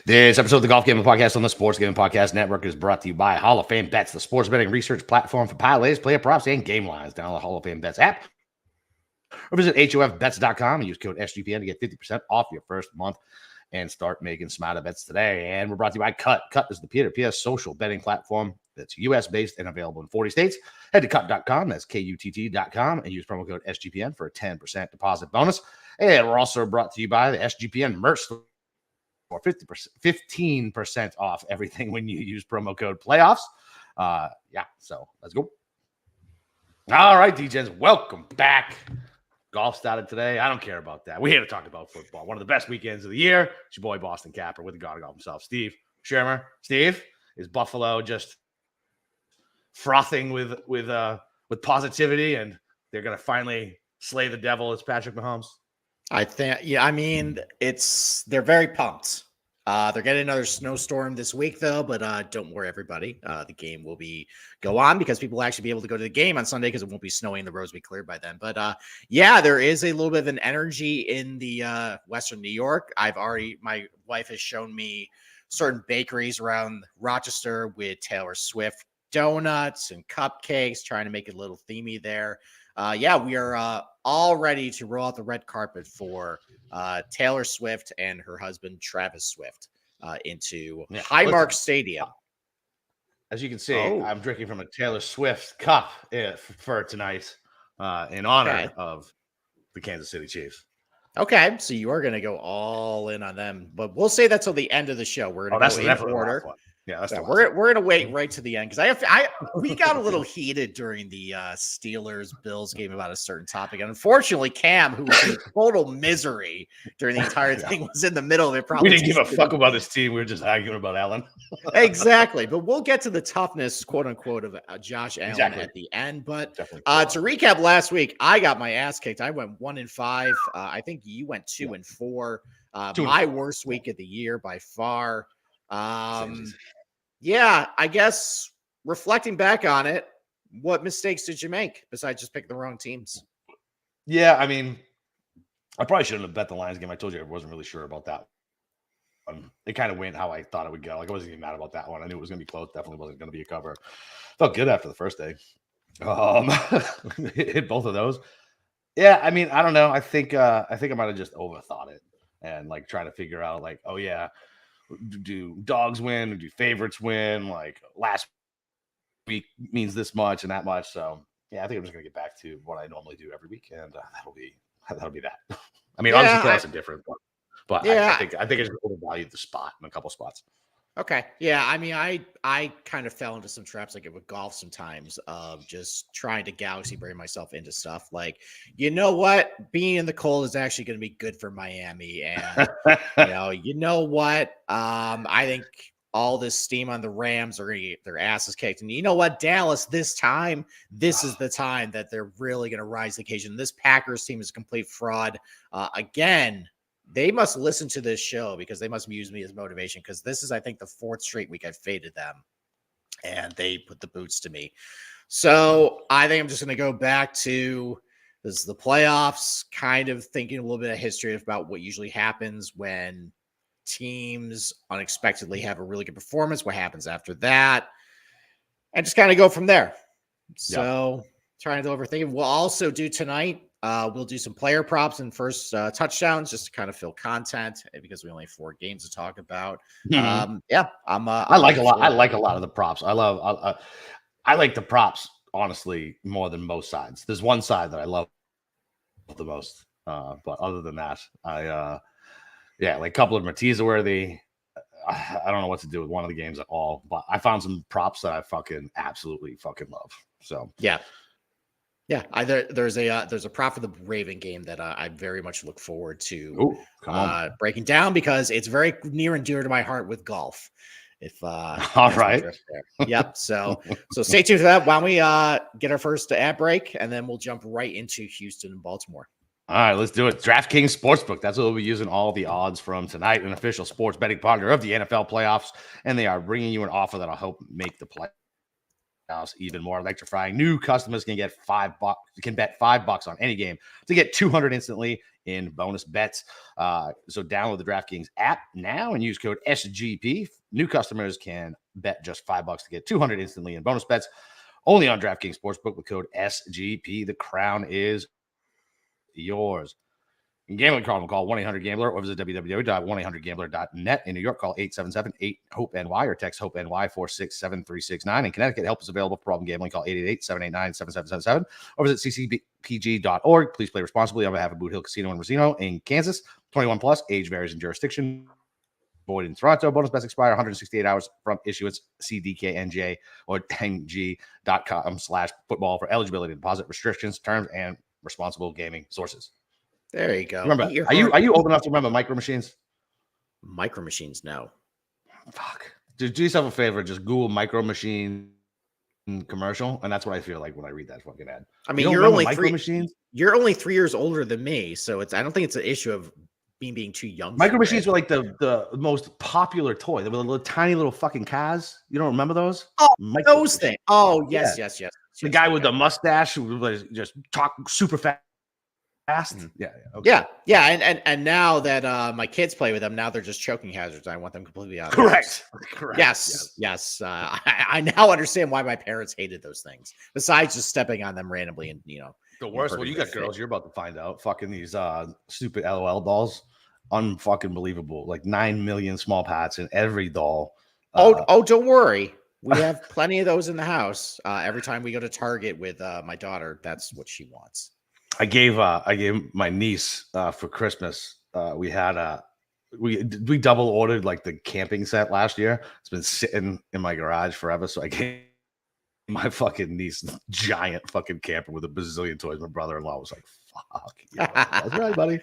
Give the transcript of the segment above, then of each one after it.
This episode of the Golf Gaming Podcast on the Sports Gaming Podcast Network is brought to you by Hall of Fame Bets, the sports betting research platform for parlays, player props, and game lines. Download the Hall of Fame Bets app or visit hofbets.com and use code SGPN to get 50% off your first month and start making smarter bets today. And we're brought to you by Cut. Cut is the peer-to-peer social betting platform that's U.S.-based and available in 40 states. Head to cut.com, that's KUTT.com, and use promo code SGPN for a 10% deposit bonus. And we're also brought to you by the SGPN merch store. Or 15% off everything when you use promo code playoffs. So let's go. All right, DJs, welcome back. Golf started today. I don't care about that. We're here to talk about football. One of the best weekends of the year. It's your boy Boston Capper with the God of Golf himself, Steve Schirmer. Steve, is Buffalo just frothing with positivity, and they're gonna finally slay the devil as Patrick Mahomes? I think, they're very pumped. They're getting another snowstorm this week, though, but don't worry, everybody. The game will go on because people will actually be able to go to the game on Sunday because it won't be snowing. The roads will be cleared by then. But there is a little bit of an energy in the Western New York. My wife has shown me certain bakeries around Rochester with Taylor Swift donuts and cupcakes, trying to make it a little themey there. We are all ready to roll out the red carpet for Taylor Swift and her husband, Travis Swift, into Highmark Stadium. As you can see, I'm drinking from a Taylor Swift cup for tonight in honor of the Kansas City Chiefs. Okay, so you are going to go all in on them, but we'll say that till the end of the show. We're going to go in order. Yeah, we're going to wait right to the end because we got a little heated during the Steelers Bills game about a certain topic, and unfortunately, Cam, who was in total misery during the entire thing, was in the middle of it. We didn't give a fuck about this team. We were just arguing about Allen. Exactly, but we'll get to the toughness, quote unquote, of Josh Allen at the end. But to recap, last week I got my ass kicked. I went 1-5. I think you went 2-4. My worst week of the year by far. I guess reflecting back on it, what mistakes did you make besides just picking the wrong teams? Yeah, I mean, I probably shouldn't have bet the Lions game. I told you I wasn't really sure about that. It kind of went how I thought it would go. Like, I wasn't even mad about that one. I knew it was going to be close. Definitely wasn't going to be a cover. Felt good after the first day. Hit both of those. Yeah, I mean, I don't know. I think I might have just overthought it and like trying to figure out like, oh yeah, do dogs win or do favorites win? Like last week means this much and that much. So yeah, I think I'm just gonna get back to what I normally do every week, and that'll be that. I mean, obviously playoffs are different, but I think I just overvalued the spot in a couple spots. Okay. Yeah. I mean, I kind of fell into some traps like it with golf sometimes of just trying to galaxy brain myself into stuff. Like, you know what? Being in the cold is actually going to be good for Miami. And, you know what? I think all this steam on the Rams are going to get their asses kicked. And you know what? Dallas, this is the time that they're really going to rise to the occasion. This Packers team is a complete fraud. Again, they must listen to this show because they must use me as motivation because this is, I think, the fourth straight week I've faded them, and they put the boots to me. So I think I'm just going to go back to this is the playoffs, kind of thinking a little bit of history about what usually happens when teams unexpectedly have a really good performance, what happens after that, and just kind of go from there. So trying to overthink it. We'll also do tonight. We'll do some player props and first touchdowns just to kind of fill content because we only have 4 games to talk about. Mm-hmm. I like a lot. I like a lot of the props. I like the props honestly more than most sides. There's one side that I love the most, but other than that, like a couple of them are teaser worthy. I don't know what to do with one of the games at all, but I found some props that I absolutely love. So there's a prop for the Raven game that I very much look forward to breaking down because it's very near and dear to my heart with golf. All right. Yep. So stay tuned for that. Why don't we get our first ad break and then we'll jump right into Houston and Baltimore. All right, let's do it. DraftKings Sportsbook. That's what we'll be using all the odds from tonight. An official sports betting partner of the NFL playoffs, and they are bringing you an offer that'll help make the play even more electrifying. New customers can get $5. Can bet $5 on any game to get 200 instantly in bonus bets. So download the DraftKings app now and use code SGP. New customers can bet just $5 to get 200 instantly in bonus bets. Only on DraftKings Sportsbook with code SGP. The crown is yours. In gambling problem, call 1-800-GAMBLER or visit www.1800gambler.net. In New York, call 877-8-HOPE-NY or text HOPE-NY 467-369. In Connecticut, help is available for problem gambling. Call 888-789-7777 or visit ccpg.org. Please play responsibly on behalf of Boot Hill Casino and Racino in Kansas. 21 plus, age varies in jurisdiction. Void in Toronto. Bonus bets expire 168 hours from issuance. See DKNJ or NG.com/football for eligibility, deposit restrictions, terms, and responsible gaming sources. There you go. Remember, are you old enough to remember Micro Machines? Micro Machines, no. Fuck. Do yourself a favor, just Google Micro Machine commercial, and that's what I feel like when I read that fucking ad. I mean, you're only 3 years older than me, so I don't think it's an issue of being too young. Micro Machines were like the most popular toy. They were the little tiny little fucking cars. You don't remember those? Oh, those things. Oh, yes. The guy with the mustache who was just talk super fast. Mm-hmm. Okay. Yeah. And now that my kids play with them, now they're just choking hazards. I want them completely out. Correct. Yes. I now understand why my parents hated those things. Besides just stepping on them randomly and the worst. Well, you got girls. You're about to find out. Fucking these stupid LOL dolls, unfucking believable. Like 9 million small parts in every doll. Don't worry. We have plenty of those in the house. Every time we go to Target with my daughter, that's what she wants. I gave my niece for Christmas. We double ordered like the camping set last year. It's been sitting in my garage forever. So I gave my fucking niece giant fucking camper with a bazillion toys. My brother-in-law was like, "Fuck, yeah, that's right, buddy."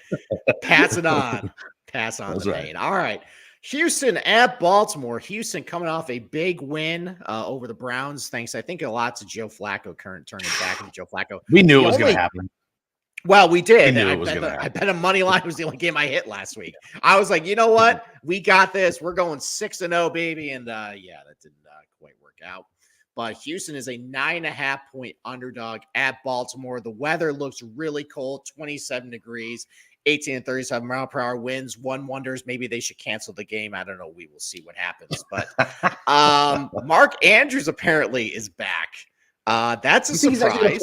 Pass it on. Pass on the pain. All right. Houston at Baltimore. Houston coming off a big win over the Browns. Thanks, I think, a lot to Joe Flacco turning back into Joe Flacco. We knew it was going to happen. Well, we did. I bet a money line was the only game I hit last week. I was like, you know what? We got this. We're going 6-0, baby. And that didn't quite work out. But Houston is a 9.5-point underdog at Baltimore. The weather looks really cold, 27 degrees, 18 and 37 mile per hour winds. One wonders maybe they should cancel the game. I don't know. We will see what happens. But Mark Andrews apparently is back. That's a surprise.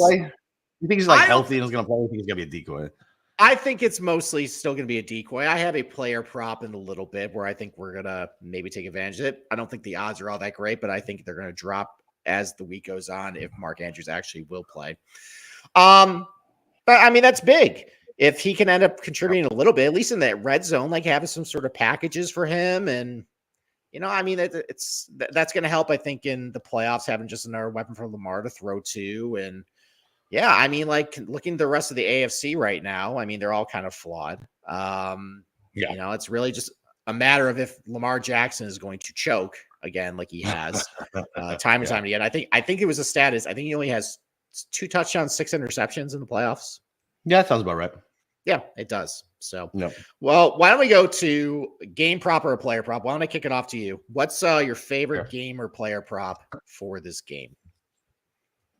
You think he's healthy and he's going to play? You think he's going to be a decoy? I think it's mostly still going to be a decoy. I have a player prop in a little bit where I think we're going to maybe take advantage of it. I don't think the odds are all that great, but I think they're going to drop as the week goes on if Mark Andrews actually will play. But I mean, that's big. If he can end up contributing a little bit, at least in that red zone, like having some sort of packages for him. And, I mean, that's going to help, I think, in the playoffs, having just another weapon for Lamar to throw to. And, yeah, I mean, like looking at the rest of the AFC right now, I mean, they're all kind of flawed. It's really just a matter of if Lamar Jackson is going to choke again, like he has time and time again. I think it was a status. I think he only has 2 touchdowns, 6 interceptions in the playoffs. Yeah, that sounds about right. Yeah, it does. So, Well, why don't we go to game prop or a player prop? Why don't I kick it off to you? What's your favorite game or player prop for this game?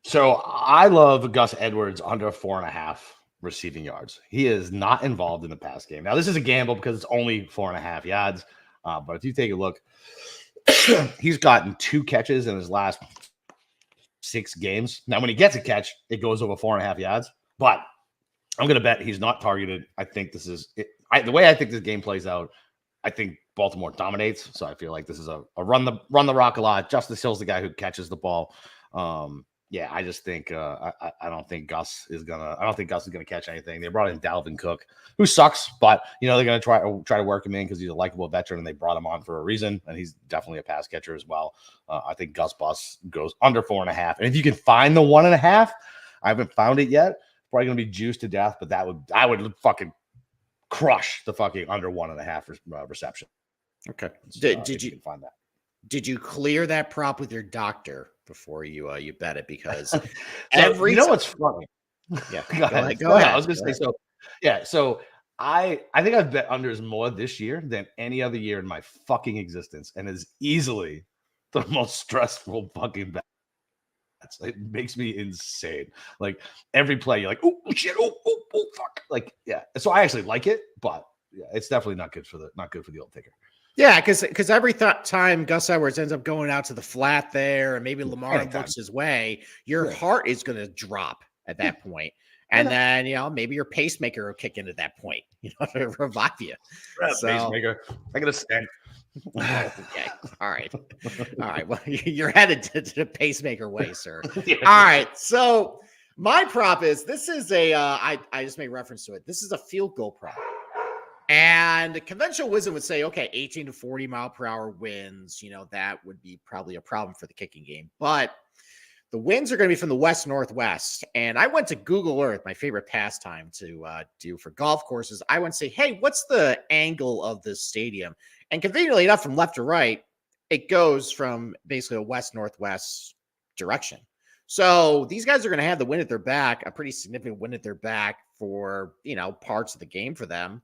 So I love Gus Edwards under 4.5 receiving yards. He is not involved in the pass game. Now, this is a gamble because it's only 4.5 yards. But if you take a look, he's gotten 2 catches in his last 6 games. Now, when he gets a catch, it goes over 4.5 yards. But I'm going to bet he's not targeted. I think this is it. The way I think this game plays out, I think Baltimore dominates. So I feel like this is a run the rock a lot. Justice Hill's the guy who catches the ball. I just think I don't think Gus is gonna catch anything. They brought in Dalvin Cook, who sucks, but they're gonna try to work him in because he's a likable veteran and they brought him on for a reason, and he's definitely a pass catcher as well. I think Gus Bus goes under 4.5, and if you can find the 1.5, I haven't found it yet. Probably gonna be juiced to death, but I would fucking crush the fucking under 1.5 reception. Okay, did you find that? Did you clear that prop with your doctor before you bet it? Because what's funny? Yeah, go ahead. I was gonna say so I think I've bet unders more this year than any other year in my fucking existence, and is easily the most stressful fucking bet It makes me insane. Like every play, you're like, oh shit, oh fuck. Like, yeah. So I actually like it, but yeah, it's definitely not good for the old ticker. Yeah, because every time Gus Edwards ends up going out to the flat there, and maybe Lamar looks his way, your heart is going to drop at that point. And then, maybe your pacemaker will kick in at that point, to revive you. Pacemaker. I got to stand. Okay. All right. Well, you're headed to the pacemaker way, sir. All right. So my prop is, this is I just made reference to it. This is a field goal prop. And conventional wisdom would say, okay, 18 to 40 mile per hour winds, that would be probably a problem for the kicking game. But the winds are going to be from the west-northwest. And I went to Google Earth, my favorite pastime to do for golf courses. I went and say, hey, what's the angle of this stadium? And conveniently enough, from left to right, it goes from basically a west-northwest direction. So these guys are going to have the wind at their back, a pretty significant wind at their back for, parts of the game for them.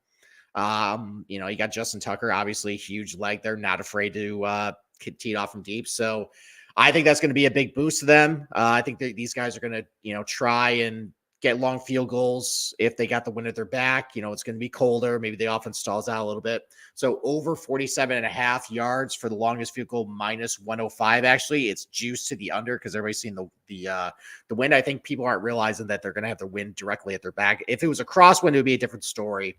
You got Justin Tucker, obviously huge leg. They're not afraid to tee it off from deep. So I think that's going to be a big boost to them. I think these guys are going to, try and get long field goals if they got the wind at their back. It's going to be colder. Maybe the offense stalls out a little bit. So over 47.5 yards for the longest field goal, minus 105. Actually, it's juiced to the under because everybody's seen the wind. I think people aren't realizing that they're going to have the wind directly at their back. If it was a crosswind, it would be a different story.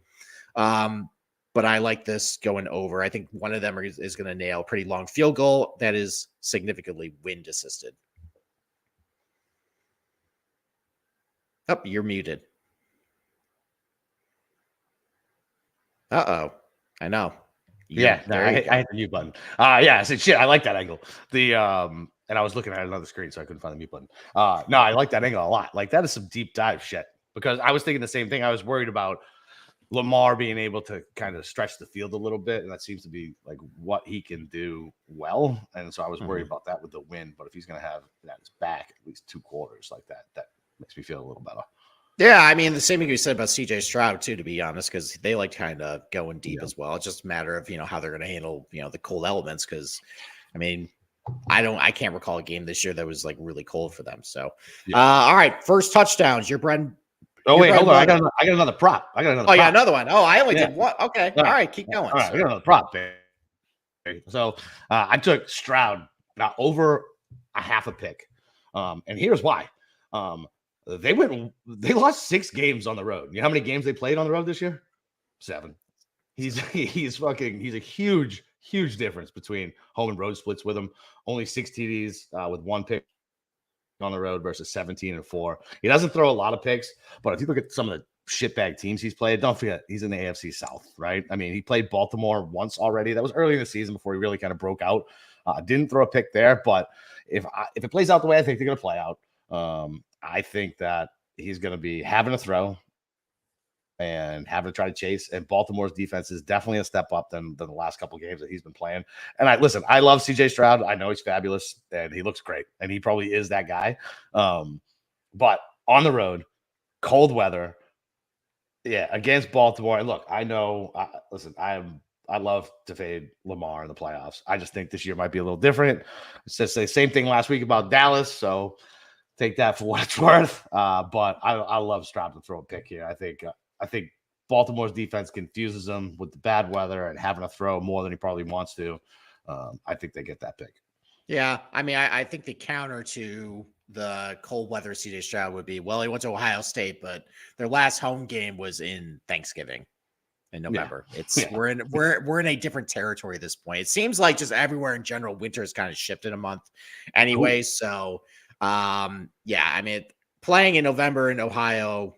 But I like this going over. I think one of them is going to nail a pretty long field goal that is significantly wind assisted. Oh, you're muted. Uh-oh. I know. I hit the mute button. I said, shit, I like that angle. And I was looking at another screen, so I couldn't find the mute button. No, I like that angle a lot. Like, that is some deep dive shit. Because I was thinking the same thing. I was worried about Lamar being able to kind of stretch the field a little bit, and that seems to be like what he can do well. And so I was worried about that with the wind. But if he's going to have that his back at least 2 quarters like that, that makes me feel a little better. Yeah, I mean, the same thing you said about CJ Stroud too, to be honest, because they like kind of going deep as well. It's just a matter of how they're going to handle the cold elements. Because I mean, I can't recall a game this year that was like really cold for them. So, all right, first touchdowns. Your Bren. Oh, wait, hold on. I got another prop. You got another one. Oh, I only did one. Okay. All right, keep going. All right, I got another prop, baby. So I took Stroud now over a half a pick. And here's why. They lost 6 games on the road. You know how many games they played on the road this year? 7. He's a huge difference between home and road splits with him. Only 6 TDs with 1 pick on the road versus 17 and 4. He doesn't throw a lot of picks, but if you look at some of the shitbag teams he's played, don't forget he's in the AFC South, right? I mean, he played Baltimore once already. That was early in the season before he really kind of broke out. Didn't throw a pick there, but if it plays out the way I think they're going to play out, I think that he's going to be having to throw and having to try to chase. And Baltimore's defense is definitely a step up than the last couple of games that he's been playing. And I love CJ Stroud. I know he's fabulous and he looks great, and he probably is that guy. But on the road, cold weather, against Baltimore. And look, I know. I love to fade Lamar in the playoffs. I just think this year might be a little different. It's just the same thing last week about Dallas. So take that for what it's worth. But I love Stroud to throw a pick here. I think Baltimore's defense confuses him with the bad weather and having to throw more than he probably wants to. I think they get that pick. Yeah, I mean, I think the counter to the cold weather CJ Stroud would be, well, he went to Ohio State, but their last home game was in Thanksgiving in November. We're in a different territory at this point. It seems like just everywhere in general, winter has kind of shifted a month anyway. Ooh. So I mean, playing in November in Ohio,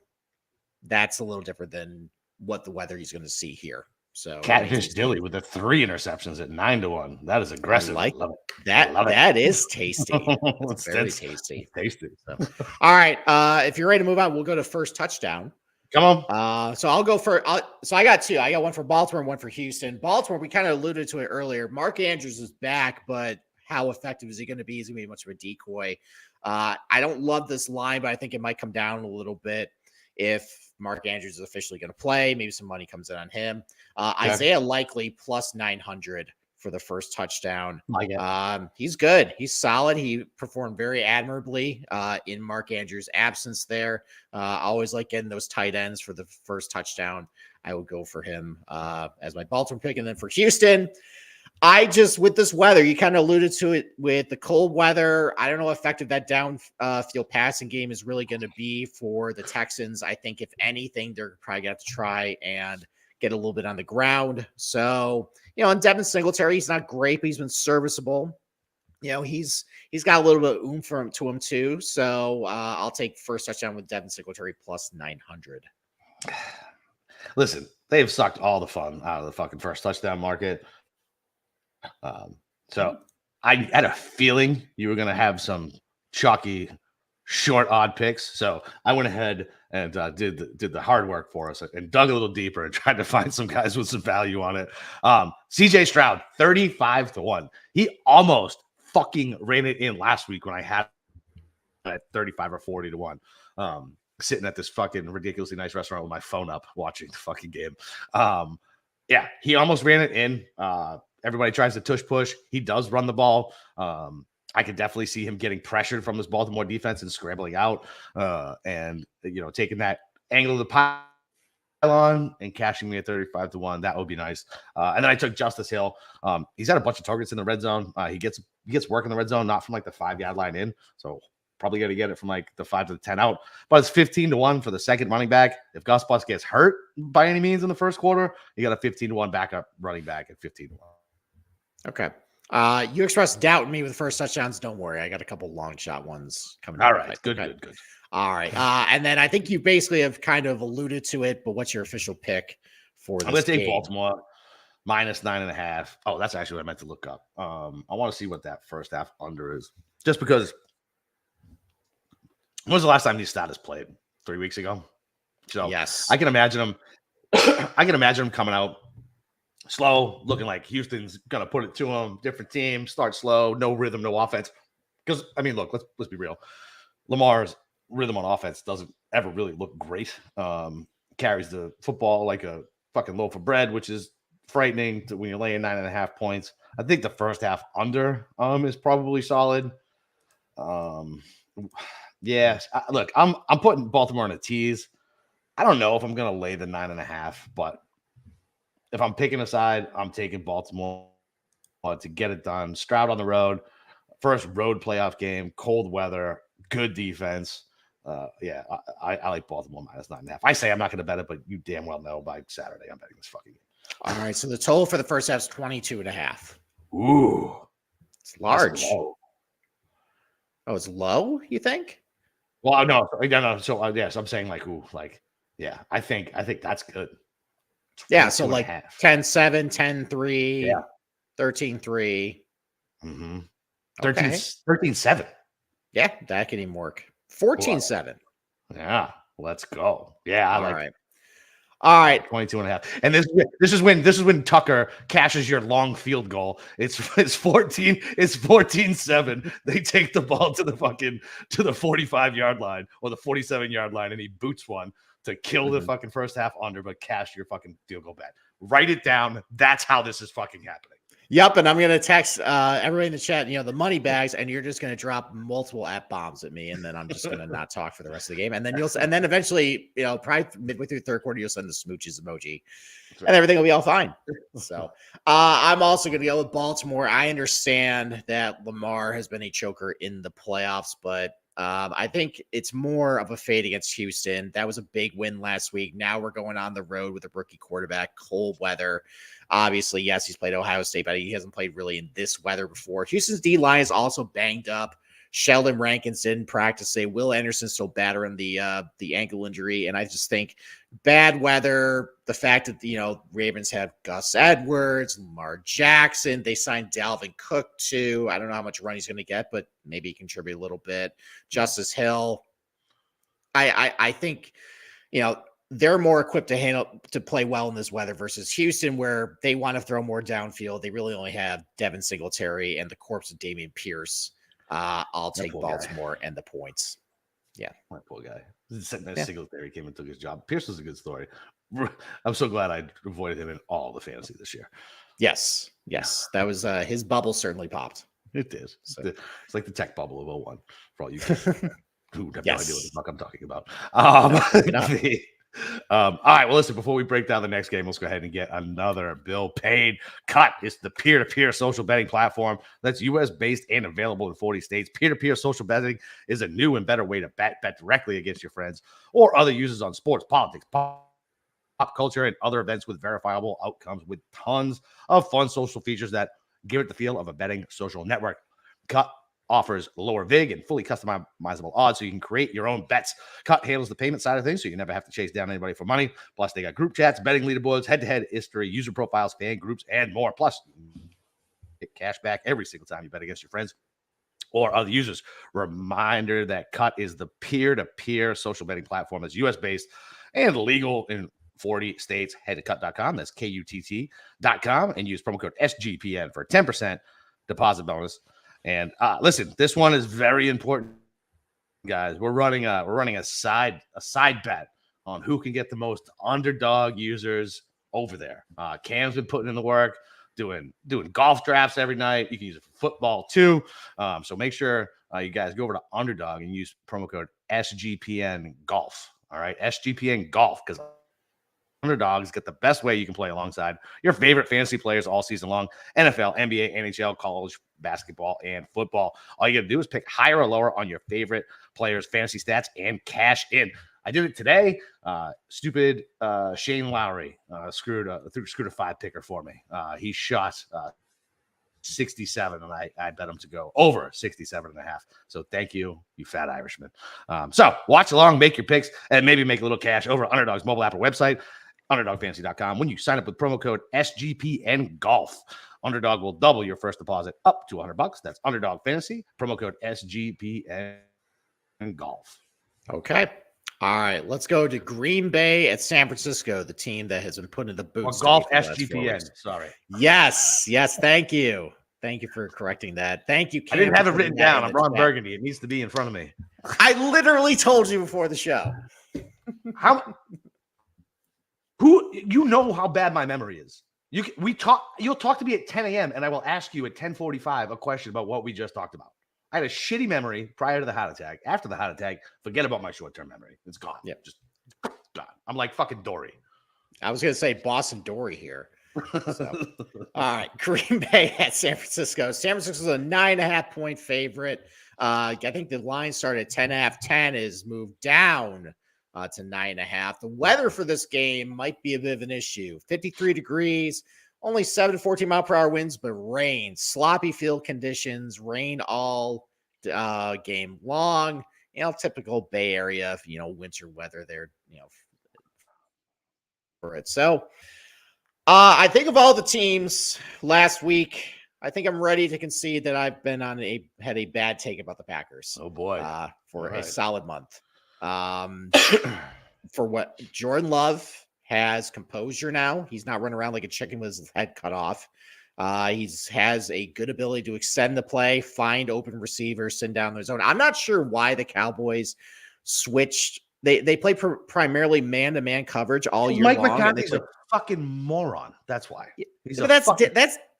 that's a little different than what the weather he's going to see here. So Catfish Dilly with the 3 interceptions at 9-1. That is aggressive. I love that. That is tasty. It's very tasty. Tasty. So, all right. If you're ready to move on, we'll go to first touchdown. Come on. So I'll go for. So I got 2. I got one for Baltimore and one for Houston. Baltimore, we kind of alluded to it earlier. Mark Andrews is back, but how effective is he going to be? Is he going to be much of a decoy? I don't love this line, but I think it might come down a little bit if Mark Andrews is officially going to play. Maybe some money comes in on him. Isaiah Likely plus 900 for the first touchdown. God. He's good. He's solid. He performed very admirably in Mark Andrews' absence there. I always like getting those tight ends for the first touchdown. I would go for him as my Baltimore pick. And then for Houston, with this weather, you kind of alluded to it with the cold weather. I don't know how effective that downfield passing game is really going to be for the Texans. I think if anything, they're probably going to have to try and get a little bit on the ground. So, and Devin Singletary, he's not great, but he's been serviceable. He's got a little bit of oomph to him too. So I'll take first touchdown with Devin Singletary plus 900. Listen, they've sucked all the fun out of the fucking first touchdown market. So I had a feeling you were going to have some chalky, short, odd picks. So I went ahead and did the hard work for us and dug a little deeper and tried to find some guys with some value on it. CJ Stroud, 35-1. He almost fucking ran it in last week when I had at 35 or 40-1. Sitting at this fucking ridiculously nice restaurant with my phone up watching the fucking game. Yeah, he almost ran it in. Everybody tries to tush push. He does run the ball. I could definitely see him getting pressured from this Baltimore defense and scrambling out and taking that angle of the pylon and cashing me at 35-1. That would be nice. And then I took Justice Hill. He's had a bunch of targets in the red zone. He gets work in the red zone, not from like the 5-yard line in. So probably going to get it from like the 5 to the 10 out. But it's 15-1 for the second running back. If Gus Bus gets hurt by any means in the first quarter, you got a 15-1 backup running back at 15-1. Okay. You expressed doubt in me with the first touchdowns. Don't worry. I got a couple long shot ones coming. All right. Good. All right. And then I think you basically have kind of alluded to it, but what's your official pick for this I'm going to take game? Baltimore minus 9.5. Oh, that's actually what I meant to look up. I want to see what that first half under is. Just because when was the last time these status played? 3 weeks ago. So yes, I can imagine them. I can imagine them coming out slow, looking like Houston's gonna put it to them. Different team, start slow, no rhythm, no offense. Because I mean, look, let's be real. Lamar's rhythm on offense doesn't ever really look great. Carries the football like a fucking loaf of bread, which is frightening when you're laying 9.5 points. I think the first half under is probably solid. Yes, look, I'm putting Baltimore in a tease. I don't know if I'm gonna lay the 9.5, but if I'm picking a side, I'm taking Baltimore to get it done. Stroud on the road, first road playoff game, cold weather, good defense. Yeah, I like Baltimore minus 9.5. I say I'm not going to bet it, but you damn well know by Saturday I'm betting this fucking game. All right, so the total for the first half is 22.5. Ooh, it's large. Oh, it's low, you think? Well, no. So yes, I'm saying like, yeah, I think that's good. Yeah, so like 10-7, 10-3, yeah, 13-3. Mm-hmm. 13-7. Yeah, that can even work. 14-7. Yeah, let's go. Yeah, all right. All right, 22.5. And this is when Tucker cashes your long field goal. It's 14-7. They take the ball to the 45-yard line or the 47-yard line, and he boots one to kill the fucking first half under, but cash your fucking field goal bet. Write it down. That's how this is fucking happening. Yep, and I'm gonna text everybody in the chat, the money bags, and you're just gonna drop multiple app bombs at me, and then I'm just gonna not talk for the rest of the game, and then then eventually, probably midway through the third quarter, you'll send the smooches emoji, and everything will be all fine. So, I'm also gonna go with Baltimore. I understand that Lamar has been a choker in the playoffs, but I think it's more of a fade against Houston. That was a big win last week. Now we're going on the road with a rookie quarterback, cold weather. Obviously, yes, he's played Ohio State, but he hasn't played really in this weather before. Houston's D-line is also banged up. Sheldon Rankins didn't practice today. Will Anderson's still battering the ankle injury. And I just think bad weather, the fact that, Ravens have Gus Edwards, Lamar Jackson. They signed Dalvin Cook, too. I don't know how much run he's going to get, but maybe he contribute a little bit. Justice Hill. I think, they're more equipped to play well in this weather versus Houston, where they want to throw more downfield. They really only have Devin Singletary and the corpse of Dameon Pierce. I'll take Baltimore and the points. Yeah. My poor guy. Singletary came and took his job. Pierce was a good story. I'm so glad I avoided him in all the fantasy this year. Yes. Yes, that was his bubble certainly popped. It is. So. It's like the tech bubble of 01 for all you who have no idea what the fuck I'm talking about. All right, well, listen, before we break down the next game, let's go ahead and get another Bill paid cut. It's the peer-to-peer social betting platform that's U.S.-based and available in 40 states. Peer-to-peer social betting is a new and better way to bet directly against your friends or other users on sports, politics, pop culture, and other events with verifiable outcomes with tons of fun social features that give it the feel of a betting social network. Cut offers lower VIG and fully customizable odds so you can create your own bets. Cut handles the payment side of things so you never have to chase down anybody for money. Plus, they got group chats, betting leaderboards, head-to-head history, user profiles, fan groups, and more. Plus, you get cash back every single time you bet against your friends or other users. Reminder that Cut is the peer-to-peer social betting platform that's U.S.-based and legal in 40 states. Head to cut.com. That's KUTT.com and use promo code SGPN for a 10% deposit bonus. And listen, this one is very important, guys. We're running a side bet on who can get the most underdog users over there. Cam's been putting in the work, doing golf drafts every night. You can use it for football too. So make sure you guys go over to Underdog and use promo code SGPN Golf. All right, SGPN Golf, because Underdogs get the best way you can play alongside your favorite fantasy players all season long. NFL, NBA, NHL, college basketball, and football. All you got to do is pick higher or lower on your favorite players' fantasy stats and cash in. I did it today. Stupid Shane Lowry screwed a 5-picker for me. He shot 67, and I bet him to go over 67.5. So thank you, you fat Irishman. So watch along, make your picks, and maybe make a little cash over Underdog's mobile app or website, UnderdogFantasy.com. When you sign up with promo code SGPN Golf, Underdog will double your first deposit up to $100. That's Underdog Fantasy, promo code SGPN Golf. Okay. All right, let's go to Green Bay at San Francisco, the team that has been put in the boots. Golf SGPN. Sorry. Yes. Thank you. Thank you for correcting that. Thank you, Cam. I didn't have it written down. I'm Ron Burgundy. It needs to be in front of me. I literally told you before the show. You know how bad my memory is. You'll talk to me at 10 a.m. and I will ask you at 10:45 a question about what we just talked about. I had a shitty memory prior to the heart attack. After the heart attack, forget about my short-term memory. It's gone. Yeah, just gone. I'm like fucking Dory. I was going to say Boston Dory here. So. All right, Green Bay at San Francisco. San Francisco is a 9.5-point favorite. I think the line started at 10.5. 10 is moved down to 9.5. The weather for this game might be a bit of an issue. 53 degrees, only 7 to 14 mile per hour winds, but rain, sloppy field conditions, rain all game long. Typical Bay Area, winter weather there, for it. So I think of all the teams last week, I think I'm ready to concede that I've been had a bad take about the Packers. Oh boy, for a solid month. For what Jordan Love has composure now. He's not running around like a chicken with his head cut off. He has a good ability to extend the play, find open receivers, send down their zone. I'm not sure why the Cowboys switched. They play primarily man-to-man coverage all year long. Mike McCarthy's a fucking moron. That's why.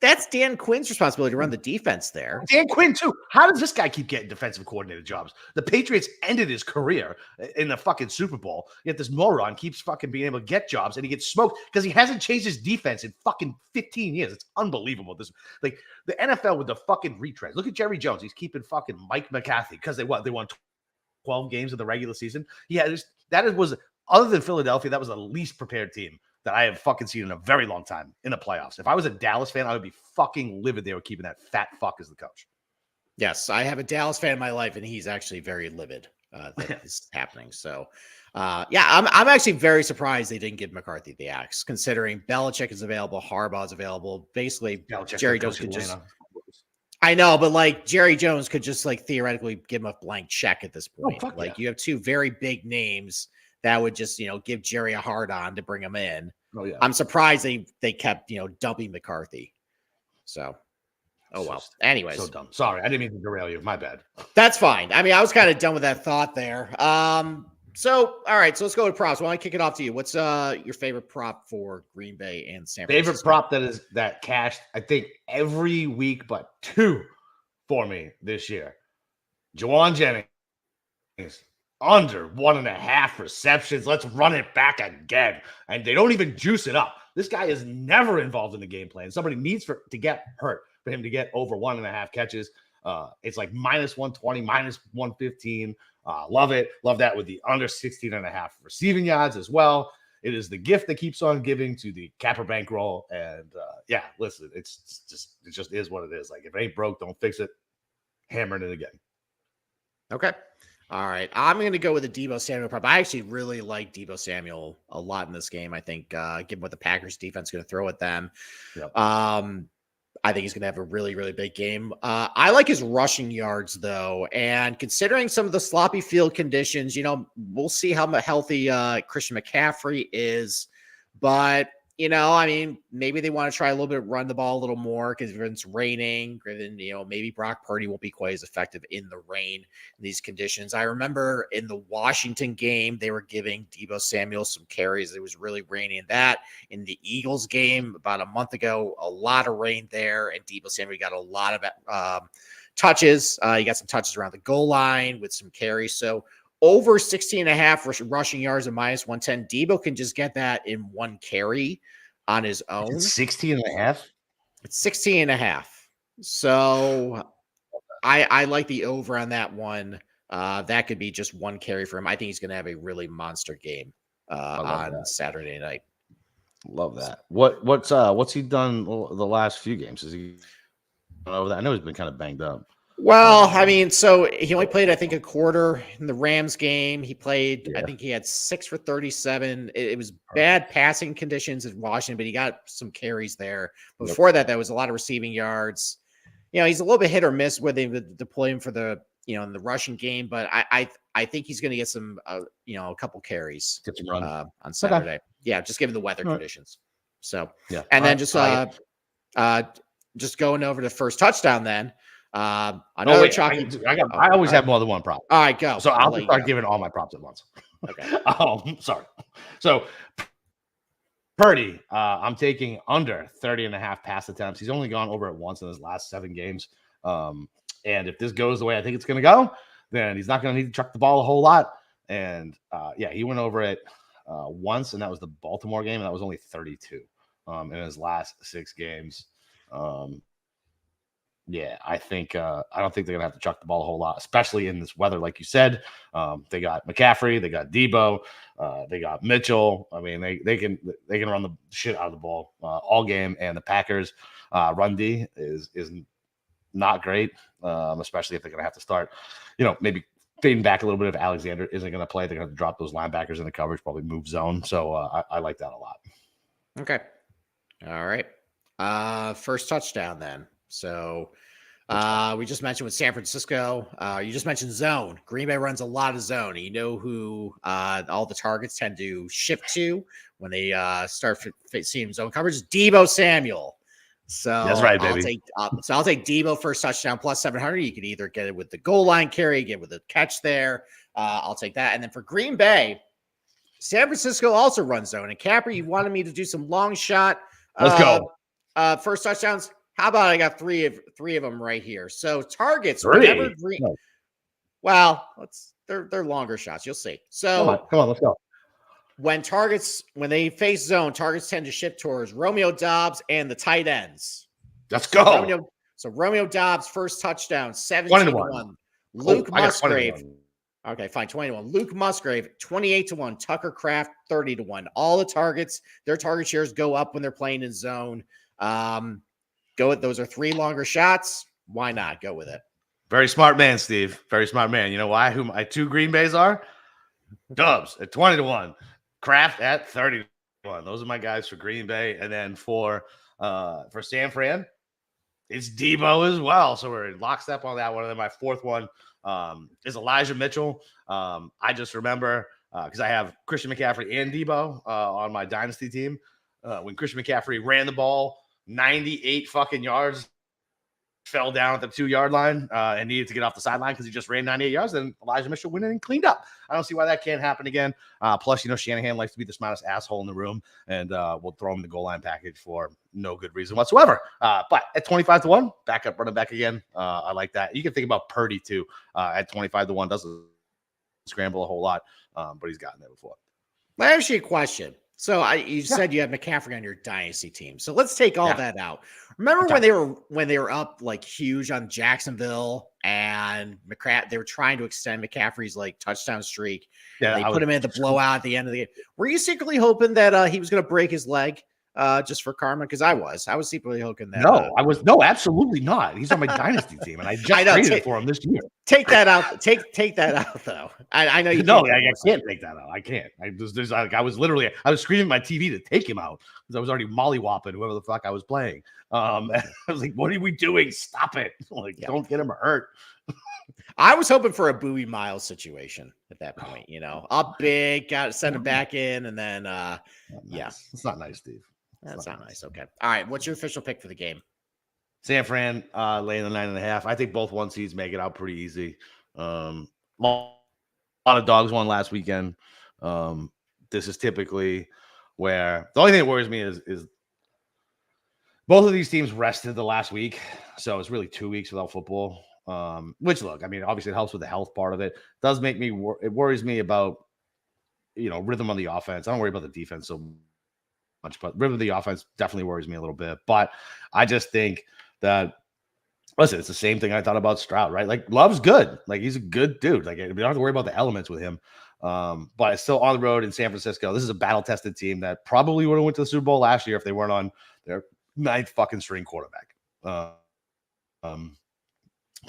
That's Dan Quinn's responsibility to run the defense there. Dan Quinn, too. How does this guy keep getting defensive coordinator jobs? The Patriots ended his career in the fucking Super Bowl, yet this moron keeps fucking being able to get jobs, and he gets smoked because he hasn't changed his defense in fucking 15 years. It's unbelievable. The NFL with the fucking retreads. Look at Jerry Jones. He's keeping fucking Mike McCarthy because they won 12 games in the regular season. Was other than Philadelphia, that was the least prepared team that I have fucking seen in a very long time in the playoffs. If I was a Dallas fan, I would be fucking livid they were keeping that fat fuck as the coach. Yes, I have a Dallas fan in my life, and he's actually very livid that this is happening. So, I'm actually very surprised they didn't give McCarthy the axe, considering Belichick is available, Harbaugh is available. Basically, Jerry Jones could just... I know, but Jerry Jones could just theoretically give him a blank check at this point. You have two very big names that would just, give Jerry a hard on to bring him in. Oh, yeah. I'm surprised they kept, dumping McCarthy. So, well. Anyways. So dumb. Sorry, I didn't mean to derail you. My bad. That's fine. I mean, I was kind of done with that thought there. So, all right. So let's go with props. Why don't I kick it off to you? What's your favorite prop for Green Bay and San Francisco? Favorite prop that cashed, I think, every week but 2 for me this year. Juwan Jennings under 1.5 receptions. Let's run it back again. And they don't even juice it up. This guy is never involved in the game plan. Somebody needs to get hurt for him to get over 1.5 catches. It's like -120, -115. Love it. Love that with the under 16.5 receiving yards as well. It is the gift that keeps on giving to the Capper bankroll. And yeah, listen, it just is what it is. Like, if it ain't broke, don't fix it. Hammering it again. Okay. All right. I'm going to go with the Deebo Samuel prop. I actually really like Deebo Samuel a lot in this game. I think given what the Packers defense is going to throw at them, Yep. I think he's going to have a really, really big game. I like his rushing yards, though. And considering some of the sloppy field conditions, we'll see how healthy Christian McCaffrey is. But, I mean, maybe they want to try a little bit, run the ball a little more because if it's raining, then, maybe Brock Purdy won't be quite as effective in the rain in these conditions. I remember in the Washington game, they were giving Deebo Samuel some carries. It was really rainy in that. In the Eagles game about a month ago, a lot of rain there, and Deebo Samuel got a lot of touches. He got some touches around the goal line with some carries. So over 16.5 rushing yards and -110. Deebo can just get that in one carry on his own. It's 16.5. It's 16.5. So I like the over on that one. That could be just one carry for him. I think he's going to have a really monster game on Saturday night. Love that. What's he done the last few games? Is he over that? I know he's been kind of banged up. Well, I mean, so he only played, I think, a quarter in the Rams game. He played, I think he had 6 for 37. It was bad passing conditions in Washington, but he got some carries there. But before that, was a lot of receiving yards. He's a little bit hit or miss with him to deploy him for the, in the rushing game. But I think he's going to get some, a couple carries get some run on Saturday. Okay. Yeah, just given the weather conditions. So, yeah. And then just going over to first touchdown then. Another chalky. I always have more than one prop. All right, go. So I'll just start giving all my props at once. Okay. Sorry. So Purdy, I'm taking under 30.5 pass attempts. He's only gone over it once in his last 7 games. And if this goes the way I think it's going to go, then he's not going to need to chuck the ball a whole lot. And he went over it once, and that was the Baltimore game, and that was only 32 in his last 6 games. I think I don't think they're gonna have to chuck the ball a whole lot, especially in this weather, like you said. They got McCaffrey, they got Deebo, they got Mitchell. I mean, they can run the shit out of the ball all game. And the Packers run D is not great, especially if they're gonna have to start, maybe fading back a little bit. If Alexander isn't gonna play, they're gonna drop those linebackers in the coverage, probably move zone. So I like that a lot. Okay, all right. First touchdown then. So we just mentioned with San Francisco, you just mentioned zone. Green Bay runs a lot of zone. You know who all the targets tend to shift to when they start seeing zone coverage? Deebo Samuel. So that's right, baby. I'll take Deebo first touchdown plus 700. You could either get it with the goal line carry, get with a catch there. I'll take that. And then for Green Bay, San Francisco also runs zone. And Capper, you wanted me to do some long shot. Let's go. First touchdowns. How about I got three of them right here? So targets. Well, they're longer shots. You'll see. So come on, let's go. When they face zone, targets tend to shift towards Romeo Doubs and the tight ends. Let's go. Romeo Doubs first touchdown, 17-1. Luke Musgrave. Okay, fine. 21. Luke Musgrave, 28-1. Tucker Kraft, 30-1. All the targets, their target shares go up when they're playing in zone. Those are 3 longer shots. Why not go with it? Very smart man, Steve. Very smart man. You know why? Who my 2 Green Bays are? Dubs at 20-1, Kraft at 30-1. Those are my guys for Green Bay. And then for San Fran, it's Deebo as well. So we're in lockstep on that one. And then my 4th one is Elijah Mitchell. I just remember because I have Christian McCaffrey and Deebo on my dynasty team. When Christian McCaffrey ran the ball 98 fucking yards fell down at the 2-yard line and needed to get off the sideline because he just ran 98 yards. Then Elijah Mitchell went in and cleaned up. I don't see why that can't happen again. Plus, Shanahan likes to be the smartest asshole in the room, and we'll throw him the goal line package for no good reason whatsoever. But at 25-1, backup running back again. I like that. You can think about Purdy too. At 25-1, doesn't scramble a whole lot, but he's gotten there before. Let me ask you a question. So you said you had McCaffrey on your dynasty team. So let's take all that out. Remember when they were up like huge on Jacksonville and they were trying to extend McCaffrey's like touchdown streak. Yeah, they put him in the blowout at the end of the game. Were you secretly hoping that he was going to break his leg just for karma? Because I was secretly hoping that. No, absolutely not. He's on my dynasty team, and I just traded for him this year. Take that out. Take that out, though. I know you. No, I can't take that out. I can't. I was screaming at my TV to take him out because I was already mollywopping whoever the fuck I was playing. I was like, "What are we doing? Stop it! Don't get him hurt." I was hoping for a Bowie Miles situation at that point. Up big, got to send him back in, and then it's not nice, Steve. That's not nice. Okay. All right. What's your official pick for the game? San Fran laying the 9.5. I think both 1 seeds make it out pretty easy. A lot of dogs won last weekend. This is typically where the only thing that worries me is both of these teams rested the last week. So it's really 2 weeks without football. Which look, I mean, obviously it helps with the health part of it. It does make me it worries me about rhythm on the offense. I don't worry about the defense so much, but rhythm of the offense definitely worries me a little bit. But I just think that, listen, it's the same thing I thought about Stroud, right? Like, Love's good. Like, he's a good dude. Like, we don't have to worry about the elements with him. But it's still on the road in San Francisco. This is a battle-tested team that probably would have went to the Super Bowl last year if they weren't on their 9th fucking string quarterback.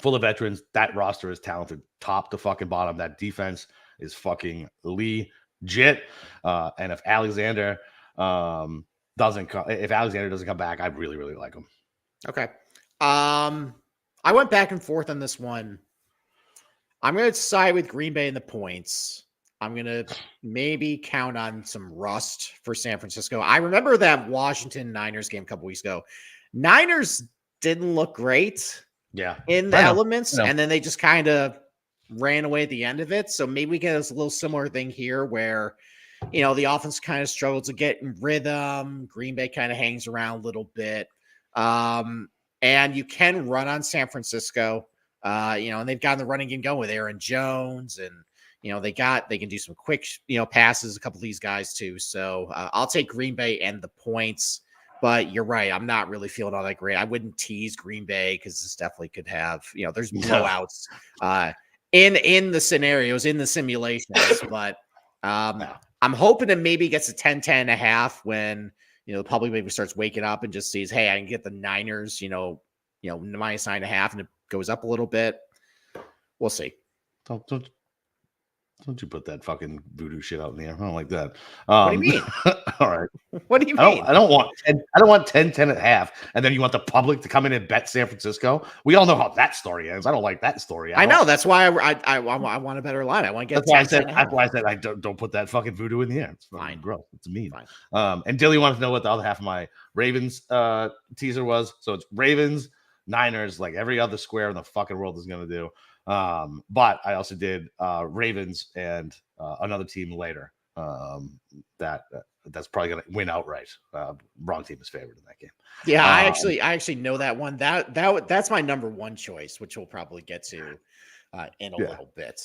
Full of veterans. That roster is talented, top to fucking bottom. That defense is fucking legit. And if Alexander doesn't come back, I really, really like him. Okay. I went back and forth on this one. I'm going to side with Green Bay in the points. I'm going to maybe count on some rust for San Francisco. I remember that Washington Niners game a couple weeks ago. Niners didn't look great in the elements, and then they just kind of ran away at the end of it. So maybe we get a little similar thing here where, the offense kind of struggles to get in rhythm. Green Bay kind of hangs around a little bit. And you can run on San Francisco, and they've gotten the running game going with Aaron Jones, and they can do some quick, passes. A couple of these guys too. So I'll take Green Bay and the points. But you're right, I'm not really feeling all that great. I wouldn't tease Green Bay because this definitely could have, there's blowouts in the scenarios, in the simulations. But I'm hoping it maybe gets a 10-10.5 when. The public maybe starts waking up and just sees, hey, I can get the Niners, minus 9.5, and it goes up a little bit. We'll see. Don't you put that fucking voodoo shit out in the air. I don't like that. What do you mean? All right. What do you mean? I don't want 10.5, and then you want the public to come in and bet San Francisco. We all know how that story ends. I don't like that story. I know. That's why I want a better line. I want to get. That's why I said I don't put that fucking voodoo in the air. It's fine, gross. It's mean. Fine. And Dilly wanted to know what the other half of my Ravens teaser was. So it's Ravens, Niners, like every other square in the fucking world is going to do. But I also did Ravens and another team later that's probably going to win outright. Wrong team is favored in that game. Yeah, I actually know that one. That's my number one choice, which we'll probably get to in a little bit.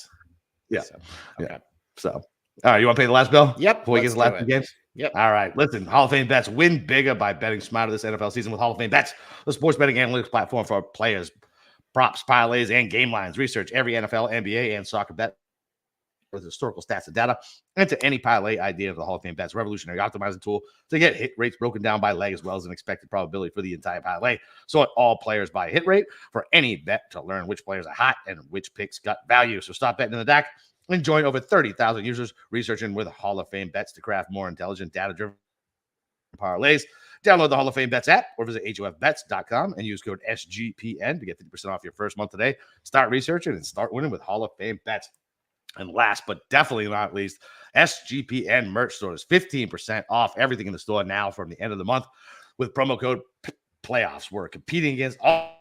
Yeah. So, okay. Yeah. So, all right, you want to pay the last bill? Yep. Before we get to the last two games? Yep. All right. Listen, Hall of Fame bets. Win bigger by betting smarter this NFL season with Hall of Fame bets, the sports betting analytics platform for players, props, parlays, and game lines. Research every NFL, NBA, and soccer bet with historical stats and data. Enter any parlay idea of the Hall of Fame bets revolutionary optimizing tool to get hit rates broken down by leg as well as an expected probability for the entire parlay. Sort all players by hit rate for any bet to learn which players are hot and which picks got value. So stop betting in the dark and join over 30,000 users researching with Hall of Fame bets to craft more intelligent, data-driven parlays. Download the Hall of Fame Bets app or visit HOFBets.com and use code SGPN to get 50% off your first month today. Start researching and start winning with Hall of Fame Bets. And last but definitely not least, SGPN merch stores, 15% off everything in the store now from the end of the month with promo code PLAYOffs. We're competing against all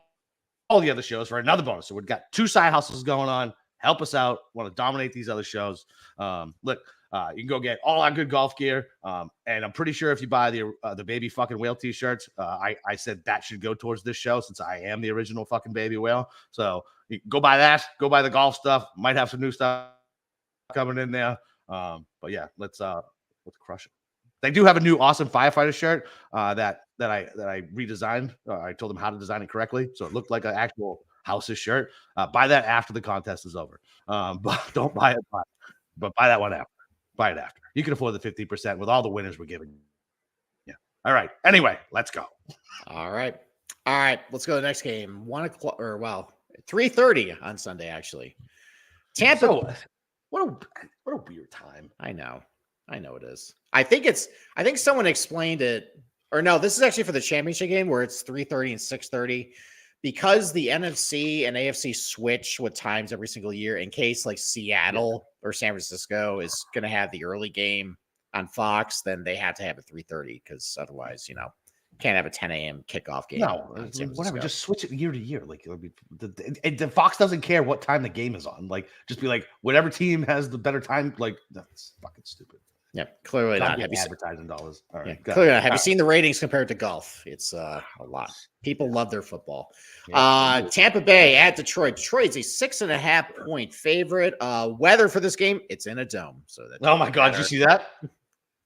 all the other shows for another bonus. So we've got 2 side hustles going on. Help us out. Want to dominate these other shows. Look, you can go get all our good golf gear. And I'm pretty sure if you buy the baby fucking whale t-shirts, I said that should go towards this show since I am the original fucking baby whale. So you can go buy that. Go buy the golf stuff. Might have some new stuff coming in there. But yeah, let's crush it. They do have a new awesome firefighter shirt that I redesigned. I told them how to design it correctly, so it looked like an actual house's shirt. Buy that after the contest is over. But don't buy it, but buy that one after. Buy it after. You can afford the 50% with all the winners we're giving. Yeah. All right. Anyway, let's go. All right. Let's go to the next game. 3:30 on Sunday. Actually, Tampa. So, what a weird time. I know it is. I think someone explained it, or no, this is actually for the championship game where it's 3:30 and 6:30 because the NFC and AFC switch with times every single year in case like Seattle or San Francisco is going to have the early game on Fox, then they have to have it 3:30 because otherwise, can't have a 10 a.m. kickoff game. No, whatever. Just switch it year to year. Like the Fox doesn't care what time the game is on. Like, just be like, whatever team has the better time. Like, that's fucking stupid. Yeah, clearly not. Have advertising dollars. All right, clearly not. Have you seen the ratings compared to golf? It's a lot. People love their football. Tampa Bay at Detroit. Detroit's a 6.5-point favorite. Weather for this game, it's in a dome. So that. Oh my God, did you see that?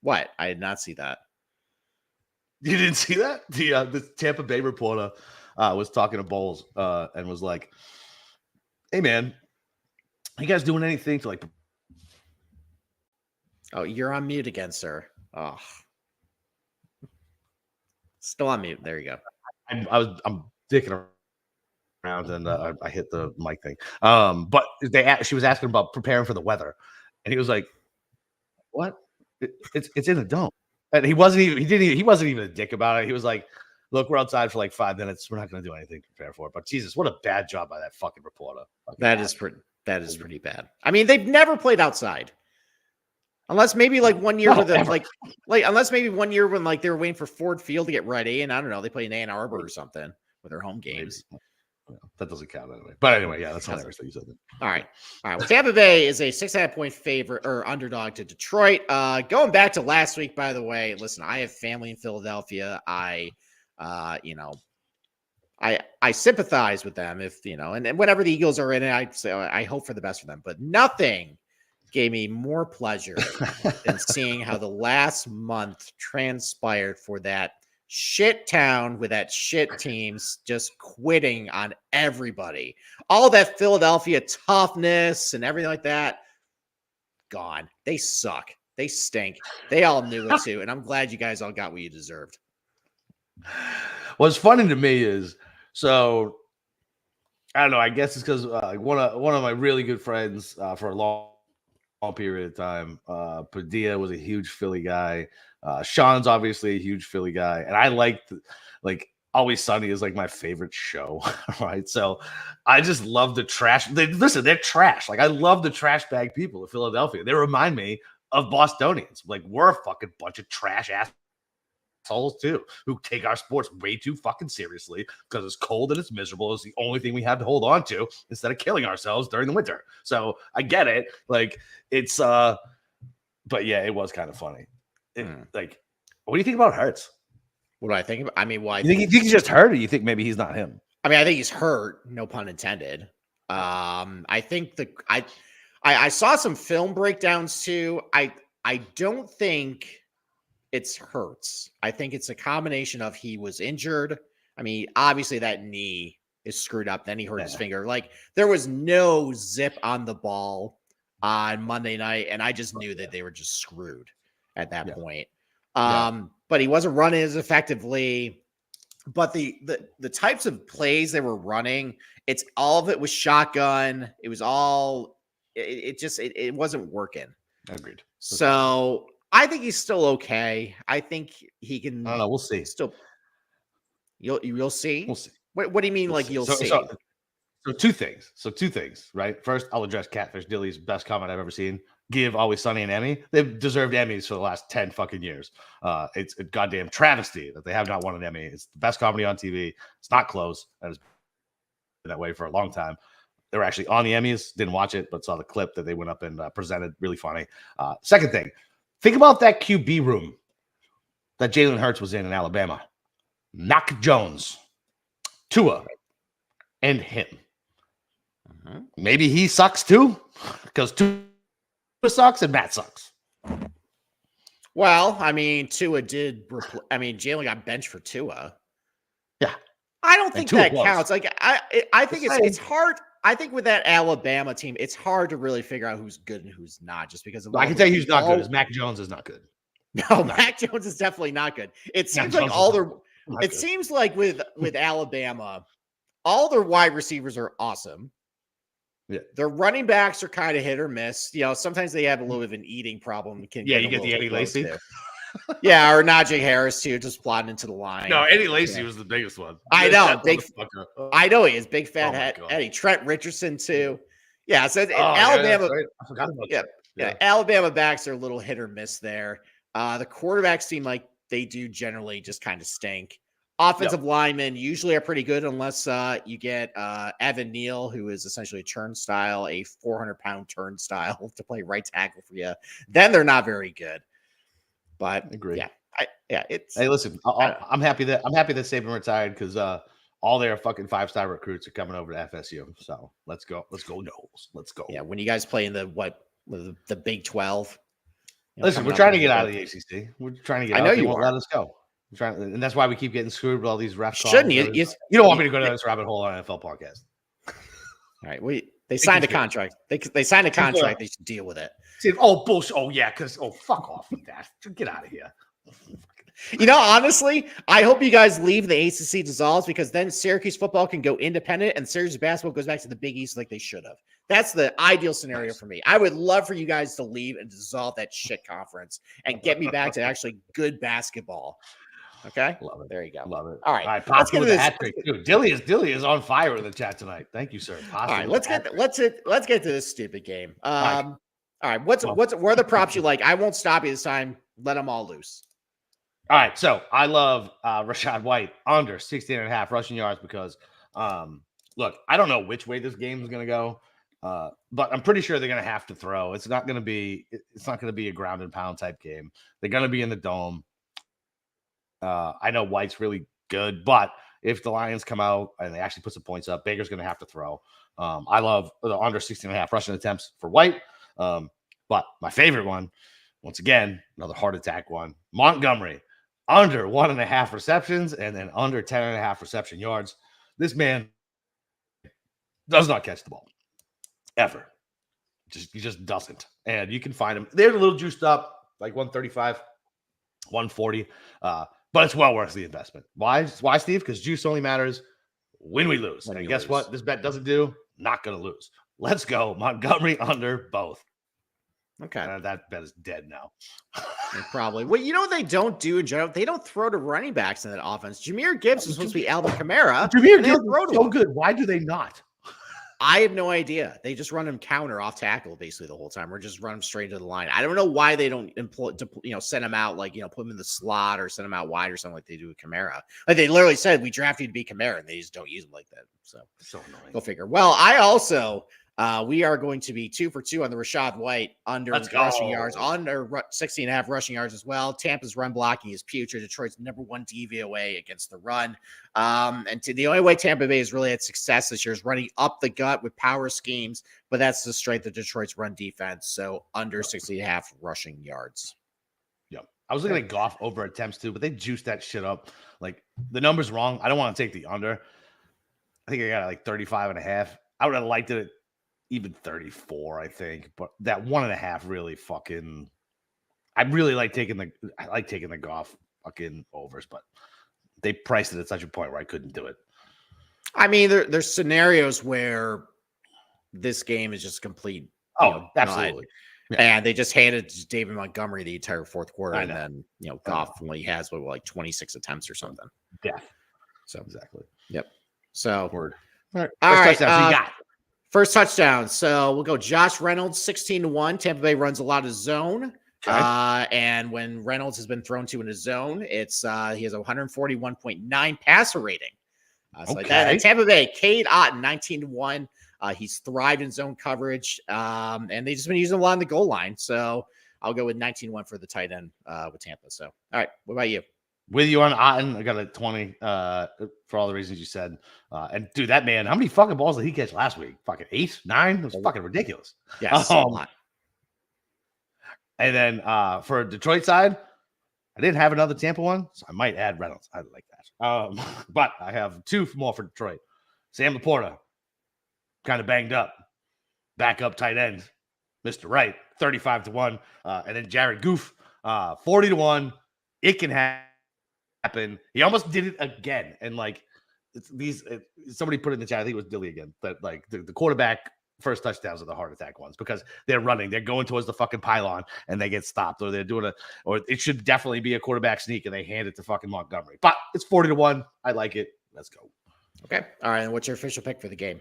What? I did not see that. You didn't see that? The Tampa Bay reporter was talking to Bowles and was like, "Hey man, you guys doing anything to like?" Oh, you're on mute again, sir. Oh, still on mute. There you go. I'm dicking around and I hit the mic thing. But she was asking about preparing for the weather, and he was like, "What? It's in a dome." And he wasn't even a dick about it. He was like, "Look, we're outside for like 5 minutes. We're not going to do anything to prepare for it." But Jesus, what a bad job by that fucking reporter. That is pretty bad. I mean, they've never played outside. Unless maybe like 1 year unless maybe 1 year when like they were waiting for Ford Field to get ready, and I don't know, they played in Ann Arbor or something with their home games. Maybe. That doesn't count anyway. But anyway, yeah, that's hilarious that you said that. All right. Well, Tampa Bay is a 6.5-point favorite or underdog to Detroit. Going back to last week, by the way, listen, I have family in Philadelphia. I sympathize with them and whenever the Eagles are in it, I hope for the best for them. But nothing gave me more pleasure than seeing how the last month transpired for that shit town with that shit teams just quitting on everybody. All that Philadelphia toughness and everything like that, gone. They suck. They stink. They all knew it too. And I'm glad you guys all got what you deserved. What's funny to me is, so I don't know, I guess it's because one of my really good friends for a long period of time, Padilla was a huge Philly guy. Sean's obviously a huge Philly guy, and I liked like Always Sunny is like my favorite show, right? So I just love the trash. They're trash. Like I love the trash bag people of Philadelphia. They remind me of Bostonians. Like we're a fucking bunch of trash assholes too, who take our sports way too fucking seriously because it's cold and it's miserable. It's the only thing we have to hold on to instead of killing ourselves during the winter. So I get it. Like it's but yeah, it was kind of funny. Like, what do you think about Hurts? What do I think? I mean, why? You think he's just hurt, or you think maybe he's not him? I mean, I think he's hurt. No pun intended. I think I saw some film breakdowns too. I don't think it's Hurts. I think it's a combination of he was injured. I mean, obviously that knee is screwed up. Then he hurt his finger. Like there was no zip on the ball on Monday night, and I just knew that they were just screwed at that point. But he wasn't running as effectively. But the types of plays they were running, it's all of it was shotgun. It was all it wasn't working. Agreed. So I think he's still okay. I think he can. I don't know. We'll see. Still, you'll see. We'll see. What do you mean? Like you'll see? So two things, right? First, I'll address Catfish Dilly's best comment I've ever seen. Give Always Sunny an Emmy. They've deserved Emmys for the last 10 fucking years. It's a goddamn travesty that they have not won an Emmy. It's the best comedy on TV. It's not close. That is that way for a long time. They were actually on the Emmys, didn't watch it, but saw the clip that they went up and presented. Really funny. Second thing, think about that QB room that Jalen Hurts was in Alabama. Mac Jones, Tua, and him. Maybe he sucks too, because Tua sucks and Matt sucks. Well, I mean, Tua did. Jalen got benched for Tua. Yeah, I don't think that counts. Like, I think it's hard. I think with that Alabama team, it's hard to really figure out who's good and who's not, just because of. I can tell you who's not good. Is Mac Jones is not good. No, Mac Jones is definitely not good. It seems like all their. It seems like with Alabama, all their wide receivers are awesome. Yeah, their running backs are kind of hit or miss. Sometimes they have a little bit of an eating problem. You get the Eddie Lacy. Yeah, or Najee Harris too, just plotting into the line. No, Eddie Lacy was the biggest one. I know, I know he is big fat head. Eddie Trent Richardson too. Yeah, so Alabama. Right. I forgot about that. Yeah, Alabama backs are a little hit or miss there. The quarterbacks seem like they do generally just kind of stink. Offensive linemen usually are pretty good unless you get Evan Neal, who is essentially a turnstile, a 400-pound turnstile to play right tackle for you. Then they're not very good. But I agree. It's. Hey, listen, I'm happy that Saban retired because all their fucking 5-star recruits are coming over to FSU. So let's go, Noles. Let's go. Yeah, when you guys play in the Big 12. Listen, we're trying to get out of the ACC. We're trying to get. I know out. you won't let us go. And that's why we keep getting screwed with all these ref calls. Shouldn't you? You don't want me to go down this rabbit hole on NFL podcast. All right, they signed a contract. They signed a contract. They should deal with it. Oh, bullshit. Oh, yeah, because fuck off with that. Get out of here. Honestly, I hope you guys leave the ACC dissolves, because then Syracuse football can go independent and Syracuse basketball goes back to the Big East like they should have. That's the ideal scenario for me. I would love for you guys to leave and dissolve that shit conference and get me back to actually good basketball. Okay, love it. There you go. Love it. All right, let's get to this. Hat trick too. Dilly is on fire in the chat tonight. Thank you, sir. All right, let's get to this stupid game. All right, what are the props you like? I won't stop you this time. Let them all loose. All right, so I love Rachaad White under 16.5 rushing yards because, look, I don't know which way this game is going to go, but I'm pretty sure they're going to have to throw. It's not going to be a ground and pound type game. They're going to be in the dome. I know White's really good, but if the Lions come out and they actually put some points up, Baker's going to have to throw. I love the under 16.5 rushing attempts for White, but my favorite one, once again, another heart attack one, Montgomery. Under 1.5 receptions and then under 10.5 reception yards. This man does not catch the ball ever. He just doesn't. And you can find him. They're a little juiced up, like 135, 140. But it's well worth the investment. Why, Steve? Because juice only matters when we lose. And guess what? This bet doesn't do? Not going to lose. Let's go. Montgomery under both. Okay. That bet is dead now. Probably. Well, you know what they don't do in general? They don't throw to running backs in that offense. Jameer Gibbs is supposed to be Alvin Kamara. Jameer Gibbs is so good. Why do they not? I have no idea. They just run him counter off tackle basically the whole time, or just run him straight to the line. I don't know why they don't send him out, like, put him in the slot or send him out wide or something like they do with Kamara. Like they literally said, we drafted you to be Kamara, and they just don't use him like that. So annoying. Go figure. Well, I also we are going to be 2 for 2 on the Rachaad White under rushing yards, under 16.5 rushing yards as well. Tampa's run blocking is putrid. Detroit's #1 DVOA against the run. The only way Tampa Bay has really had success this year is running up the gut with power schemes, but that's the strength of Detroit's run defense. So under 16.5 rushing yards. Yep. I was looking at Goff over attempts too, but they juiced that shit up. Like the number's wrong. I don't want to take the under. I think I got it like 35.5. I would have liked it even 34, I think, but that 1.5 really fucking. I really like taking the Goff fucking overs, but they priced it at such a point where I couldn't do it. I mean, there's scenarios where this game is just complete. Absolutely. And they just handed David Montgomery the entire fourth quarter, and then Goff only has like 26 attempts or something. Yeah. So exactly. Yep. So word. All right. First touchdown. So we'll go Josh Reynolds, 16-1. Tampa Bay runs a lot of zone. Okay. And when Reynolds has been thrown to in a zone, it's he has a 141.9 passer rating. So like that. And Tampa Bay, Cade Otton, 19-1. He's thrived in zone coverage, and they've just been using him a lot on the goal line. So I'll go with 19-1 for the tight end with Tampa. So, all right, what about you? With you on Otton, I got a 20 for all the reasons you said. And dude, that man, how many fucking balls did he catch last week? Fucking 8, 9? It was fucking ridiculous. Yes, a lot. And then for Detroit side, I didn't have another Tampa one, so I might add Reynolds. I like that. But I have 2 more for Detroit. Sam Laporta, kind of banged up. Backup tight end, Mr. Wright, 35-1. And then Jared Goff, 40-1. It can happen. He almost did it again. And like somebody put it in the chat, I think it was Dilly again, that like the quarterback first touchdowns are the heart attack ones because they're running, they're going towards the fucking pylon and they get stopped, or they're doing or it should definitely be a quarterback sneak and they hand it to fucking Montgomery. But it's 40-1. I like it. Let's go. Okay. All right. And what's your official pick for the game?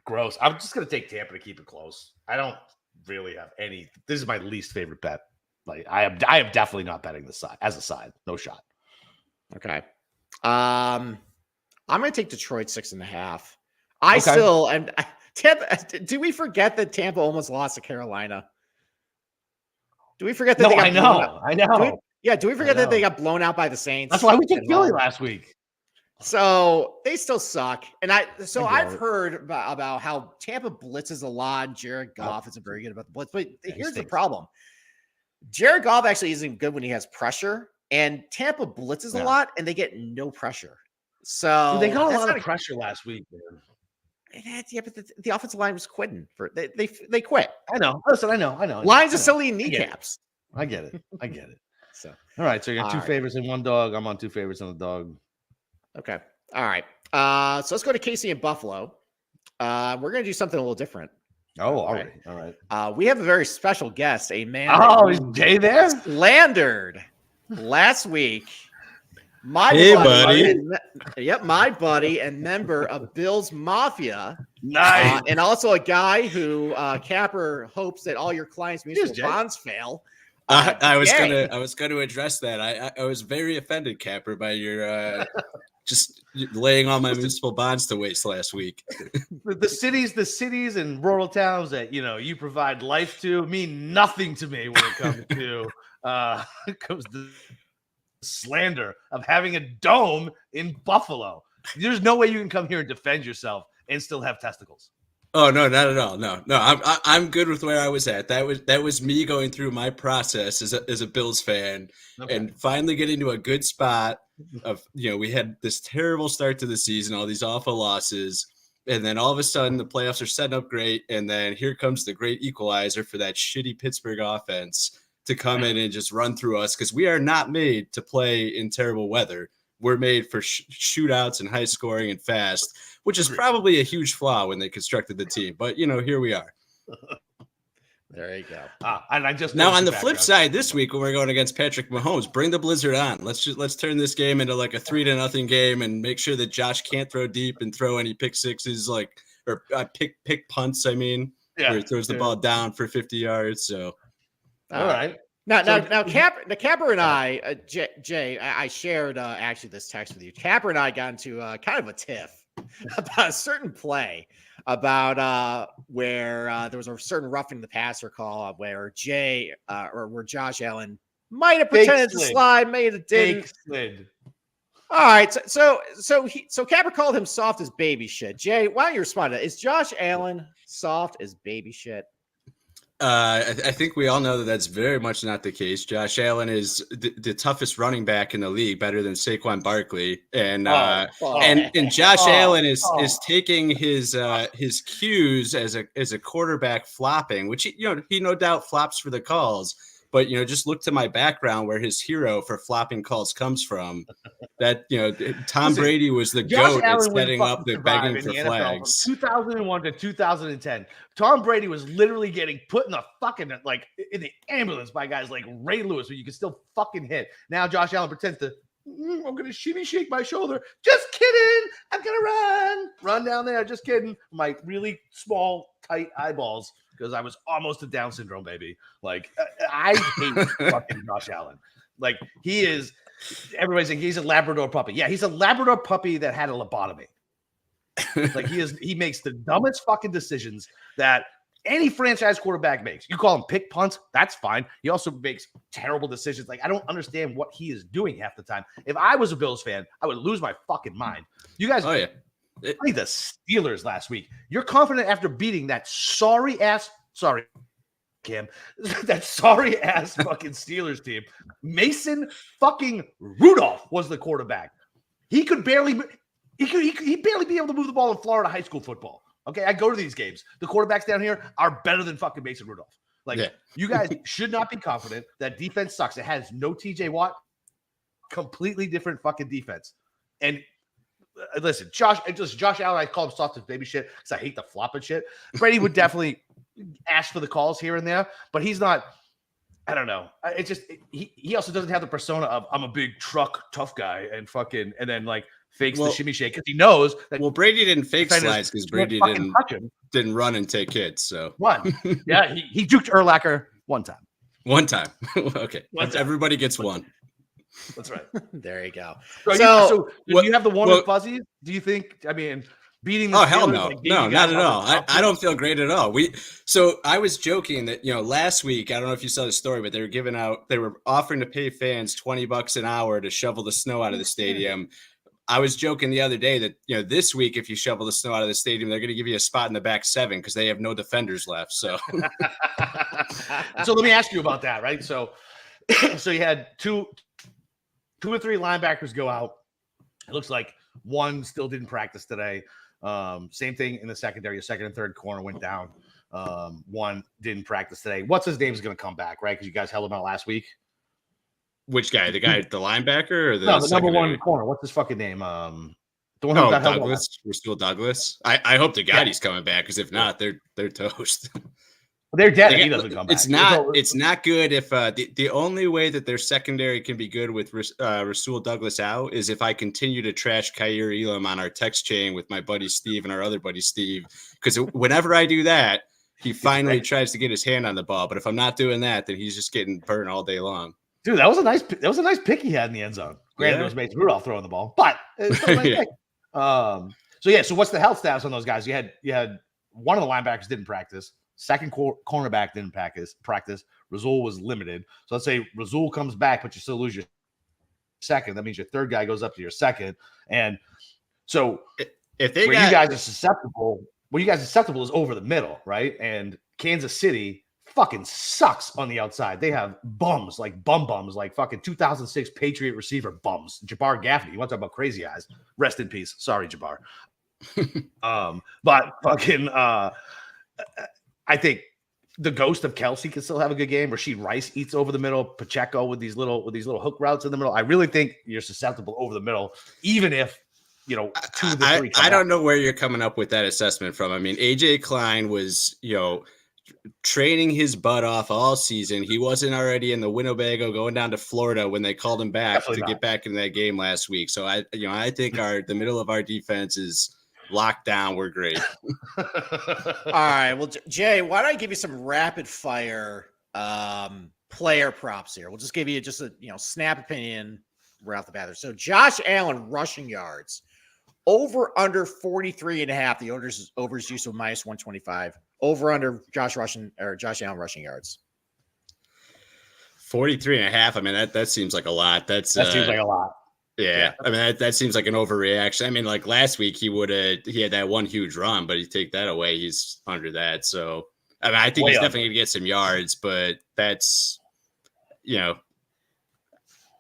Gross. I'm just gonna take Tampa to keep it close. I don't really have any. This is my least favorite bet. Like I am definitely not betting this side as a side. No shot. Okay. I'm gonna take Detroit 6.5. I still and Tampa. Do we forget that Tampa almost lost to Carolina? Do we forget that? No, I know. Do we forget that they got blown out by the Saints? That's why we took Philly last week. So they still suck. And I've heard about how Tampa blitzes a lot. And Jared Goff isn't very good about the blitz. But here's the problem. Jared Goff actually isn't good when he has pressure. And Tampa blitzes a lot and they get no pressure. So they got a lot of pressure last week, man. Yeah, but the offensive line was quitting. They quit. I know. Listen, I know. Lines of silly kneecaps. I get it. So all right. So you got 2 favorites and 1 dog. I'm on 2 favorites and a dog. Okay. All right. So let's go to Casey and Buffalo. We're going to do something a little different. Oh, all right. We have a very special guest, a man. Oh, is Jay there? Slandered last week. My buddy and member of Bills Mafia. Nice. And also a guy who Capper hopes that all your clients' mutual bonds fail. I was gonna address that. I was very offended, Capper, by your just laying all my municipal bonds to waste last week. The cities and rural towns that you provide life to mean nothing to me when it comes to slander of having a dome in Buffalo. There's no way you can come here and defend yourself and still have testicles. Oh no, not at all. No. I'm good with where I was at. That was me going through my process as a Bills fan and finally getting to a good spot of, we had this terrible start to the season, all these awful losses, and then all of a sudden the playoffs are setting up great, and then here comes the great equalizer for that shitty Pittsburgh offense to come in and just run through us, because we are not made to play in terrible weather. We're made for shootouts and high scoring and fast, which is probably a huge flaw when they constructed the team. But, here we are. There you go. And I just now on the flip side, this week when we're going against Patrick Mahomes, bring the blizzard on. Let's turn this game into like a 3-0 game and make sure that Josh can't throw deep and throw any pick sixes or pick punts. I mean, where he throws the ball down for 50 yards. So. All right. Now, Capper and I, Jay, I shared actually this text with you. Capper and I got into kind of a tiff about a certain play about where there was a certain roughing the passer call where where Josh Allen might have pretended to slide, maybe it didn't. All right, so Capper called him soft as baby shit. Jay, why don't you respond to that? Is Josh Allen soft as baby shit? I think we all know that that's very much not the case. Josh Allen is the toughest running back in the league, better than Saquon Barkley, and Josh Allen is taking his cues as a quarterback flopping, which he no doubt flops for the calls. But, just look to my background where his hero for flopping calls comes from. That, Tom Brady was the GOAT at setting up the begging for flags. 2001 to 2010. Tom Brady was literally getting put in the fucking, in the ambulance by guys like Ray Lewis, who you can still fucking hit. Now Josh Allen pretends to, I'm going to shimmy shake my shoulder. Just kidding. I'm going to run down there. Just kidding. My really small, tight eyeballs. Because I was almost a Down syndrome baby. I hate fucking Josh Allen. He is everybody's like, he's a Labrador puppy. Yeah, he's a Labrador puppy that had a lobotomy. Like he makes the dumbest fucking decisions that any franchise quarterback makes. You call him pick punts, that's fine. He also makes terrible decisions. Like, I don't understand what he is doing half the time. If I was a Bills fan, I would lose my fucking mind. You guys played the Steelers last week. You're confident after beating that sorry Cam, that sorry ass fucking Steelers team. Mason fucking Rudolph was the quarterback. He could barely be able to move the ball in Florida high school football. Okay, I go to these games. The quarterbacks down here are better than fucking Mason Rudolph. Like, you guys should not be confident. That defense sucks. It has no TJ Watt. Completely different fucking defense. And listen, Josh Allen, I call him soft as baby shit because I hate the flop and shit. Brady would definitely ask for the calls here and there, but he's not. I don't know. It's just he also doesn't have the persona of I'm a big truck tough guy and then like fakes the shimmy shake because he knows that. Well, Brady didn't fake slides because Brady didn't run and take hits. So yeah, he juked Urlacher one time. Okay, everybody gets one. That's right. There you go. So do you have the one with fuzzies? Do you think? I mean, beating the Steelers, hell no, no, not at all. I don't feel great at all. So I was joking that last week, I don't know if you saw the story, but they were offering to pay fans $20 an hour to shovel the snow out of the stadium. I was joking the other day that this week, if you shovel the snow out of the stadium, they're going to give you a spot in the back 7 because they have no defenders left. So, so let me ask you about that, right? So you had two or three linebackers go out. It looks like one still didn't practice today. Same thing in the secondary. Your second and third corner went down. One didn't practice today. What's his name is going to come back, right? Because you guys held him out last week. Which guy? The linebacker or the number one corner? What's his fucking name? The one who got Douglas. We're still Douglas. I hope to God he's coming back because if not, they're toast. They're dead if he doesn't come back. It's not good if the only way that their secondary can be good with Rasul Douglas out is if I continue to trash Khair Elam on our text chain with my buddy Steve and our other buddy Steve. Because whenever I do that, he finally tries to get his hand on the ball. But if I'm not doing that, then he's just getting burnt all day long. Dude, that was a nice pick he had in the end zone. Granted, it was Mason Rudolph throwing the ball, but it's still a nice pick. So what's the health status on those guys? You had one of the linebackers didn't practice. Second cornerback didn't practice. Rasul was limited. So let's say Rasul comes back, but you still lose your second. That means your third guy goes up to your second. And so you guys are susceptible is over the middle, right? And Kansas City fucking sucks on the outside. They have bums, like bums, like fucking 2006 Patriot receiver bums. Jabbar Gaffney. You want to talk about crazy eyes? Rest in peace. Sorry, Jabbar. But fucking I think the ghost of Kelsey can still have a good game. Rashid Rice eats over the middle. Pacheco with these little hook routes in the middle. I really think you're susceptible over the middle, even if 2 of the 3. I don't know where you're coming up with that assessment from. I mean, AJ Klein was training his butt off all season. He wasn't already in the Winnebago going down to Florida when they called him back get back into that game last week. So I think the middle of our defense is locked down. We're great. All right. Well, Jay, why don't I give you some rapid fire player props here? We'll just give you just a snap opinion right off the bat. So Josh Allen rushing yards over under 43.5. The over's use of minus 125. Over under Josh Allen rushing yards. 43.5. I mean, that seems like a lot. That seems like a lot. Yeah. I mean, that seems like an overreaction. I mean, like last week he had that one huge run, but you take that away, he's under that. So I mean, I think he's definitely gonna get some yards, but that's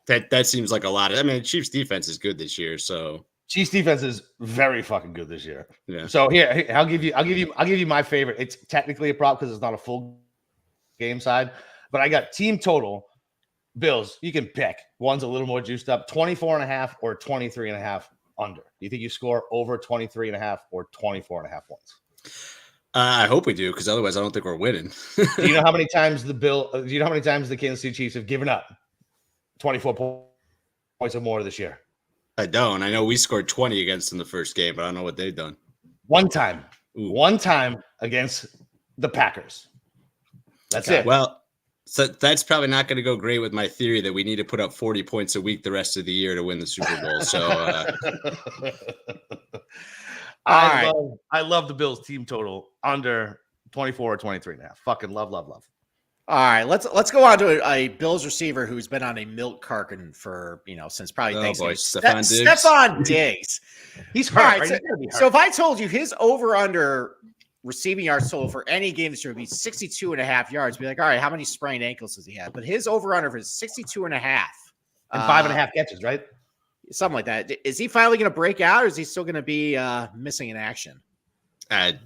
that seems like a lot. I mean, Chiefs defense is good this year, so Chiefs defense is very fucking good this year. Yeah. So here, I'll give you my favorite. It's technically a prop because it's not a full game side, but I got team total Bills. You can pick. One's a little more juiced up, 24.5 or 23.5 under. Do you think you score over 23.5 or 24.5 points? I hope we do, because otherwise I don't think we're winning. Do you know how many times the Kansas City Chiefs have given up 24 points or more this year? I don't. I know we scored 20 against in the first game, but I don't know what they've done. One time against the Packers. That's it. Well, So that's probably not going to go great with my theory that we need to put up 40 points a week the rest of the year to win the Super Bowl. So I love the Bills team total under 24 or 23 and a half. Fucking love. All right, let's go on to a Bills receiver who's been on a milk carton for since probably Thanksgiving. Stephon Diggs. He's hurt. Right, so if I told you his over under receiving yards total for any game this year would be 62 and a half yards, be like, all right, how many sprained ankles does he have? But his over under is 62 and a half. And 5.5 catches, right? Something like that. Is he finally going to break out, or is he still going to be missing in action? I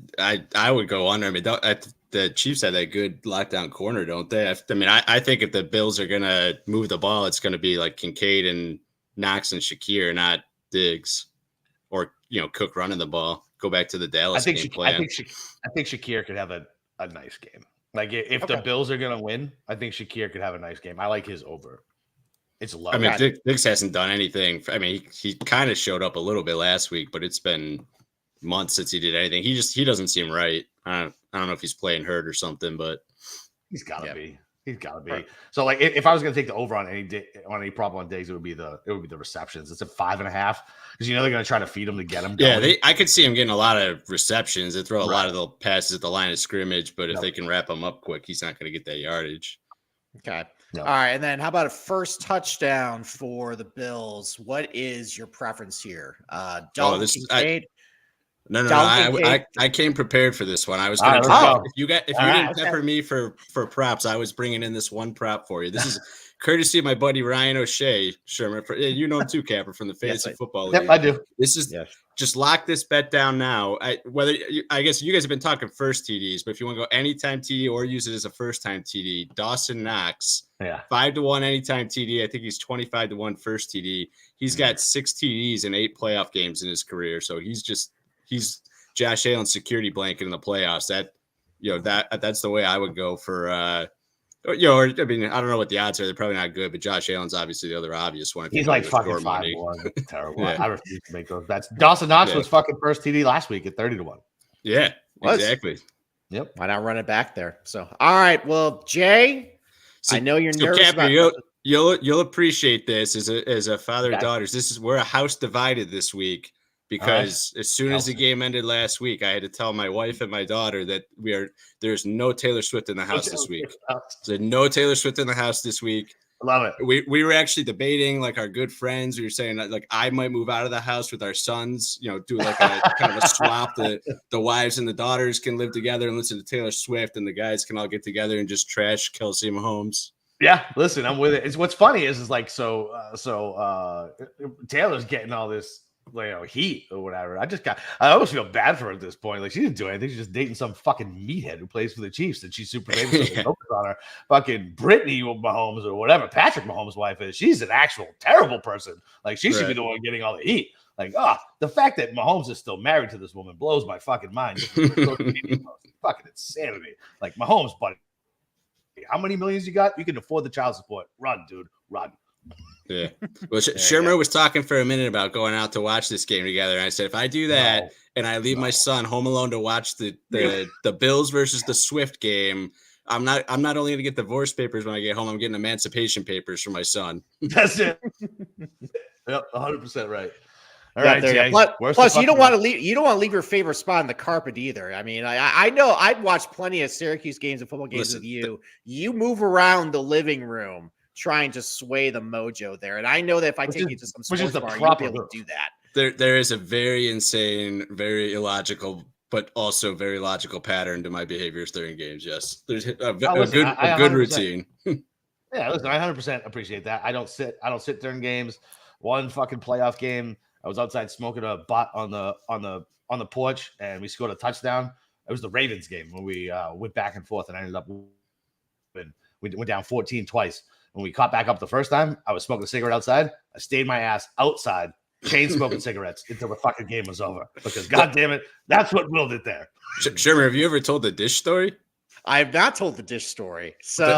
would go under. I mean, the Chiefs have that good lockdown corner, don't they? I think if the Bills are going to move the ball, it's going to be like Kincaid and Knox and Shakir, not Diggs or, Cook running the ball. Go back to the Dallas game plan. I think Shakir could have a nice game. Like if the Bills are going to win, I think Shakir could have a nice game. I like his over. It's low. I mean, Diggs hasn't done anything. I mean, he kind of showed up a little bit last week, but it's been months since he did anything. He doesn't seem right. I don't know if he's playing hurt or something, but he's got to be. He's got to be. Right. So, like, if I was going to take the over on any problem on Diggs, it would be the receptions. It's a 5.5 because they're going to try to feed him to get him going. Yeah, I could see him getting a lot of receptions. They throw a lot of the passes at the line of scrimmage, but if they can wrap him up quick, he's not going to get that yardage. Okay. No. All right, and then how about a first touchdown for the Bills? What is your preference here? Dalton Kincaid? No. I came prepared for this one. I was going to if you didn't pepper me for props, I was bringing in this one prop for you. This is courtesy of my buddy Ryan O'Shea Schirmer. You know him too, Capper, from the fantasy football league. Yep, I do. This is just lock this bet down now. I guess you guys have been talking first TDs, but if you want to go anytime TD or use it as a first time TD, Dawson Knox, 5-1 anytime TD. I think he's 25-1 first TD. He's got 6 TDs in 8 playoff games in his career, so he's Josh Allen's security blanket in the playoffs. That's the way I would go for I don't know what the odds are. They're probably not good, but Josh Allen's obviously the other obvious one. He's like fucking 5-1. Terrible. I refuse to make those bets. Dawson Knox was fucking first TD last week at 30-1. Yeah, exactly. Yep. Why not run it back there? So, all right. Well, Jay, I know you're nervous. Capper, you'll appreciate this as a father of daughters. We're a house divided this week. Because as soon as the game ended last week, I had to tell my wife and my daughter that there's no Taylor Swift in the house this week. So no Taylor Swift in the house this week. I love it. We were actually debating, like, our good friends. We were saying that, like, I might move out of the house with our sons, do like a kind of a swap. The wives and the daughters can live together and listen to Taylor Swift, and the guys can all get together and just trash Kelsey Mahomes. Yeah, listen, I'm with it. It's what's funny is like so Taylor's getting all this heat or whatever. I almost feel bad for her at this point. Like, she didn't do anything. She's just dating some fucking meathead who plays for the Chiefs, and she's super famous. So focus on her. Fucking Brittany Mahomes or whatever Patrick Mahomes' wife is. She's an actual terrible person. Like, she should be the one getting all the heat. Like, the fact that Mahomes is still married to this woman blows my fucking mind. Fucking insanity. Like, Mahomes, buddy, how many millions you got? You can afford the child support. Run, dude, run. Yeah. Well, Schirmer was talking for a minute about going out to watch this game together. And I said, if I do that and I leave my son home alone to watch the Bills versus the Swift game, I'm not only going to get divorce papers when I get home, I'm getting emancipation papers for my son. That's it. Yep, 100% right. All right, Jay. Plus, you don't want to leave your favorite spot on the carpet either. I mean, I know I'd watched plenty of Syracuse games and football games with you. You move around the living room trying to sway the mojo there. And I know that if I take you to some sports bar, you'll be able to do that. There is a very insane, very illogical, but also very logical pattern to my behaviors during games. Yes. There's a good routine. Yeah, listen, I 100% appreciate that. I don't sit during games. One fucking playoff game, I was outside smoking a butt on the porch, and we scored a touchdown. It was the Ravens game when we went back and forth, and I ended up we went down 14 twice. When we caught back up the first time, I was smoking a cigarette outside. I stayed my ass outside, chain smoking cigarettes until the fucking game was over. Because, God damn it, that's what willed it there. Schirmer, have you ever told the dish story? I have not told the dish story. So,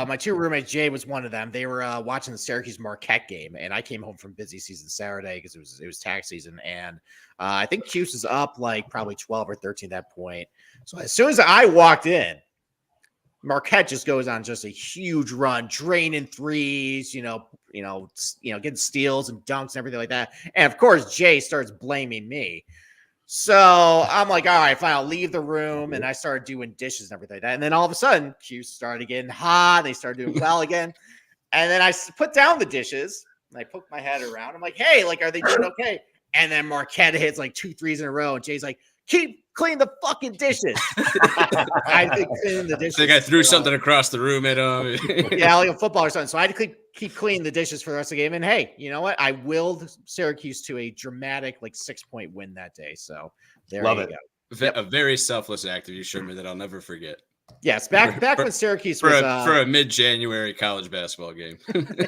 my two roommates, Jay was one of them. They were watching the Syracuse Marquette game, and I came home from busy season Saturday because it was tax season, and I think Cuse is up like probably 12 or 13 at that point. So as soon as I walked in, Marquette just goes on just a huge run, draining threes, getting steals and dunks and everything like that. And of course, Jay starts blaming me. So I'm like, all right, fine, I'll leave the room. And I started doing dishes and everything like that. And then all of a sudden, Q started getting hot. They started doing well again. And then I put down the dishes and I poked my head around. I'm like, hey, like, are they doing okay? And then Marquette hits like 2 threes in a row. And Jay's like, keep clean the fucking dishes. I think cleaning the dishes. I think I threw something across the room at him. Yeah, like a football or something. So I had to keep cleaning the dishes for the rest of the game. And hey, you know what? I willed Syracuse to a dramatic 6-point win that day. So there you go. A very selfless act of you, Schirmer, that I'll never forget. Yes, back when Syracuse was for a mid-January college basketball game.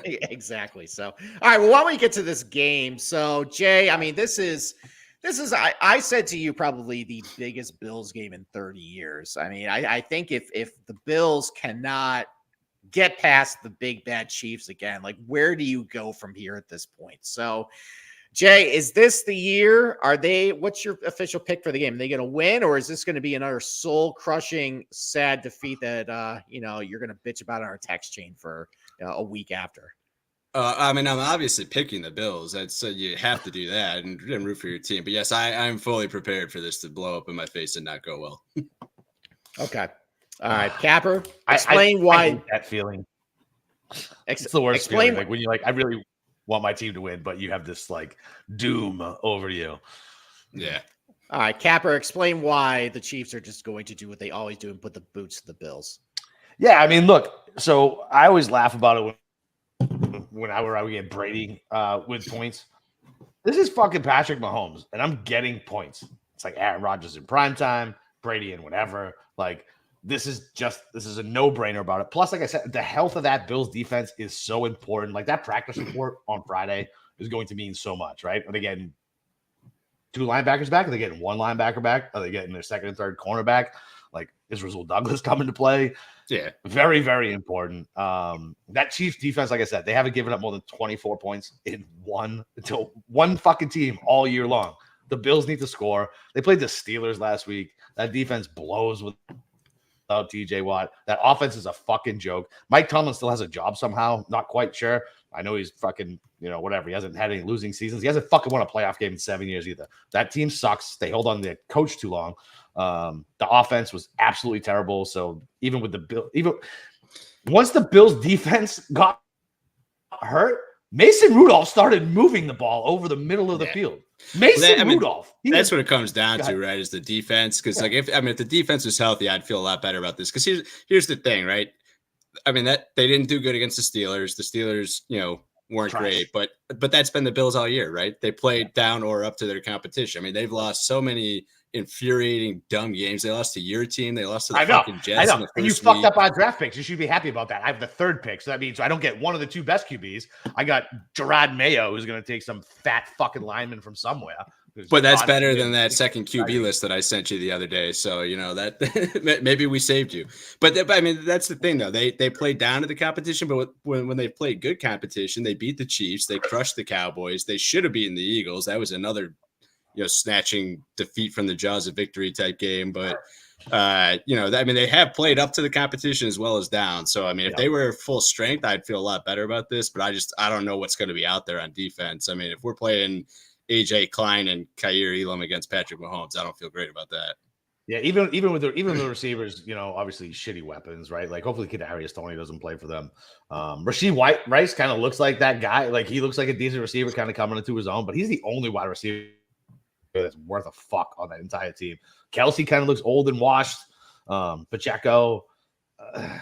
Exactly. So, all right. Well, why don't we get to this game? So, Jay, I mean, this is I said to you probably the biggest Bills game in 30 years. I mean, I think if the Bills cannot get past the big bad Chiefs again, like, where do you go from here at this point? So, Jay, is this the year? What's your official pick for the game? Are they going to win, or is this going to be another soul crushing, sad defeat that, you're going to bitch about on our text chain for a week after? I mean, I'm obviously picking the Bills. So you have to do that and root for your team. But yes, I'm fully prepared for this to blow up in my face and not go well. Okay. All right, Capper, explain why. I hate that feeling. It's the worst feeling. Like when you're like, I really want my team to win, but you have this doom over you. Yeah. All right, Capper, explain why the Chiefs are just going to do what they always do and put the boots to the Bills. Yeah, I mean, look. So I always laugh about it when I would get Brady with points. This is fucking Patrick Mahomes, and I'm getting points. It's like Aaron Rodgers in primetime, Brady and whatever. This is a no-brainer about it. Plus, like I said, the health of that Bills defense is so important. Like, that practice report on Friday is going to mean so much, right? Are they getting 2 linebackers back? Are they getting 1 linebacker back? Are they getting their second and third cornerback? Is Rasul Douglas coming to play? Yeah. Very, very important. That Chiefs defense, like I said, they haven't given up more than 24 points in one fucking team all year long. The Bills need to score. They played the Steelers last week. That defense blows without TJ Watt. That offense is a fucking joke. Mike Tomlin still has a job somehow. Not quite sure. I know he's fucking, whatever. He hasn't had any losing seasons. He hasn't fucking won a playoff game in 7 years either. That team sucks. They hold on to their coach too long. The offense was absolutely terrible. So even with the Bill, even once the Bills defense got hurt, Mason Rudolph started moving the ball over the middle of the field. Rudolph. That's what it comes down to, right? Is the defense. Because if the defense was healthy, I'd feel a lot better about this. Because here's the thing, right? I mean, that they didn't do good against the Steelers. The Steelers, weren't great, but that's been the Bills all year, right? They played down or up to their competition. I mean, they've lost so many infuriating, dumb games. They lost to your team. They lost to the fucking Jets. I know. And you fucked up on draft picks. You should be happy about that. I have the 3rd pick, so that means I don't get one of the 2 best QBs. I got Gerard Mayo, who's going to take some fat fucking lineman from somewhere. But that's better than that second QB list that I sent you the other day. So, that maybe we saved you. But I mean, that's the thing, though. They played down to the competition, but when they played good competition, they beat the Chiefs. They crushed the Cowboys. They should have beaten the Eagles. That was another, snatching defeat from the jaws of victory type game. But, I mean, they have played up to the competition as well as down. So, I mean, if they were full strength, I'd feel a lot better about this. But I don't know what's going to be out there on defense. I mean, if we're playing AJ Klein and Khair Elam against Patrick Mahomes, I don't feel great about that. Yeah, even with the receivers, obviously shitty weapons, right? Like, hopefully Kadarius Toney doesn't play for them. Rashee Rice kind of looks like that guy. Like, he looks like a decent receiver, kind of coming into his own, but he's the only wide receiver that's worth a fuck on that entire team. Kelsey kind of looks old and washed. Pacheco,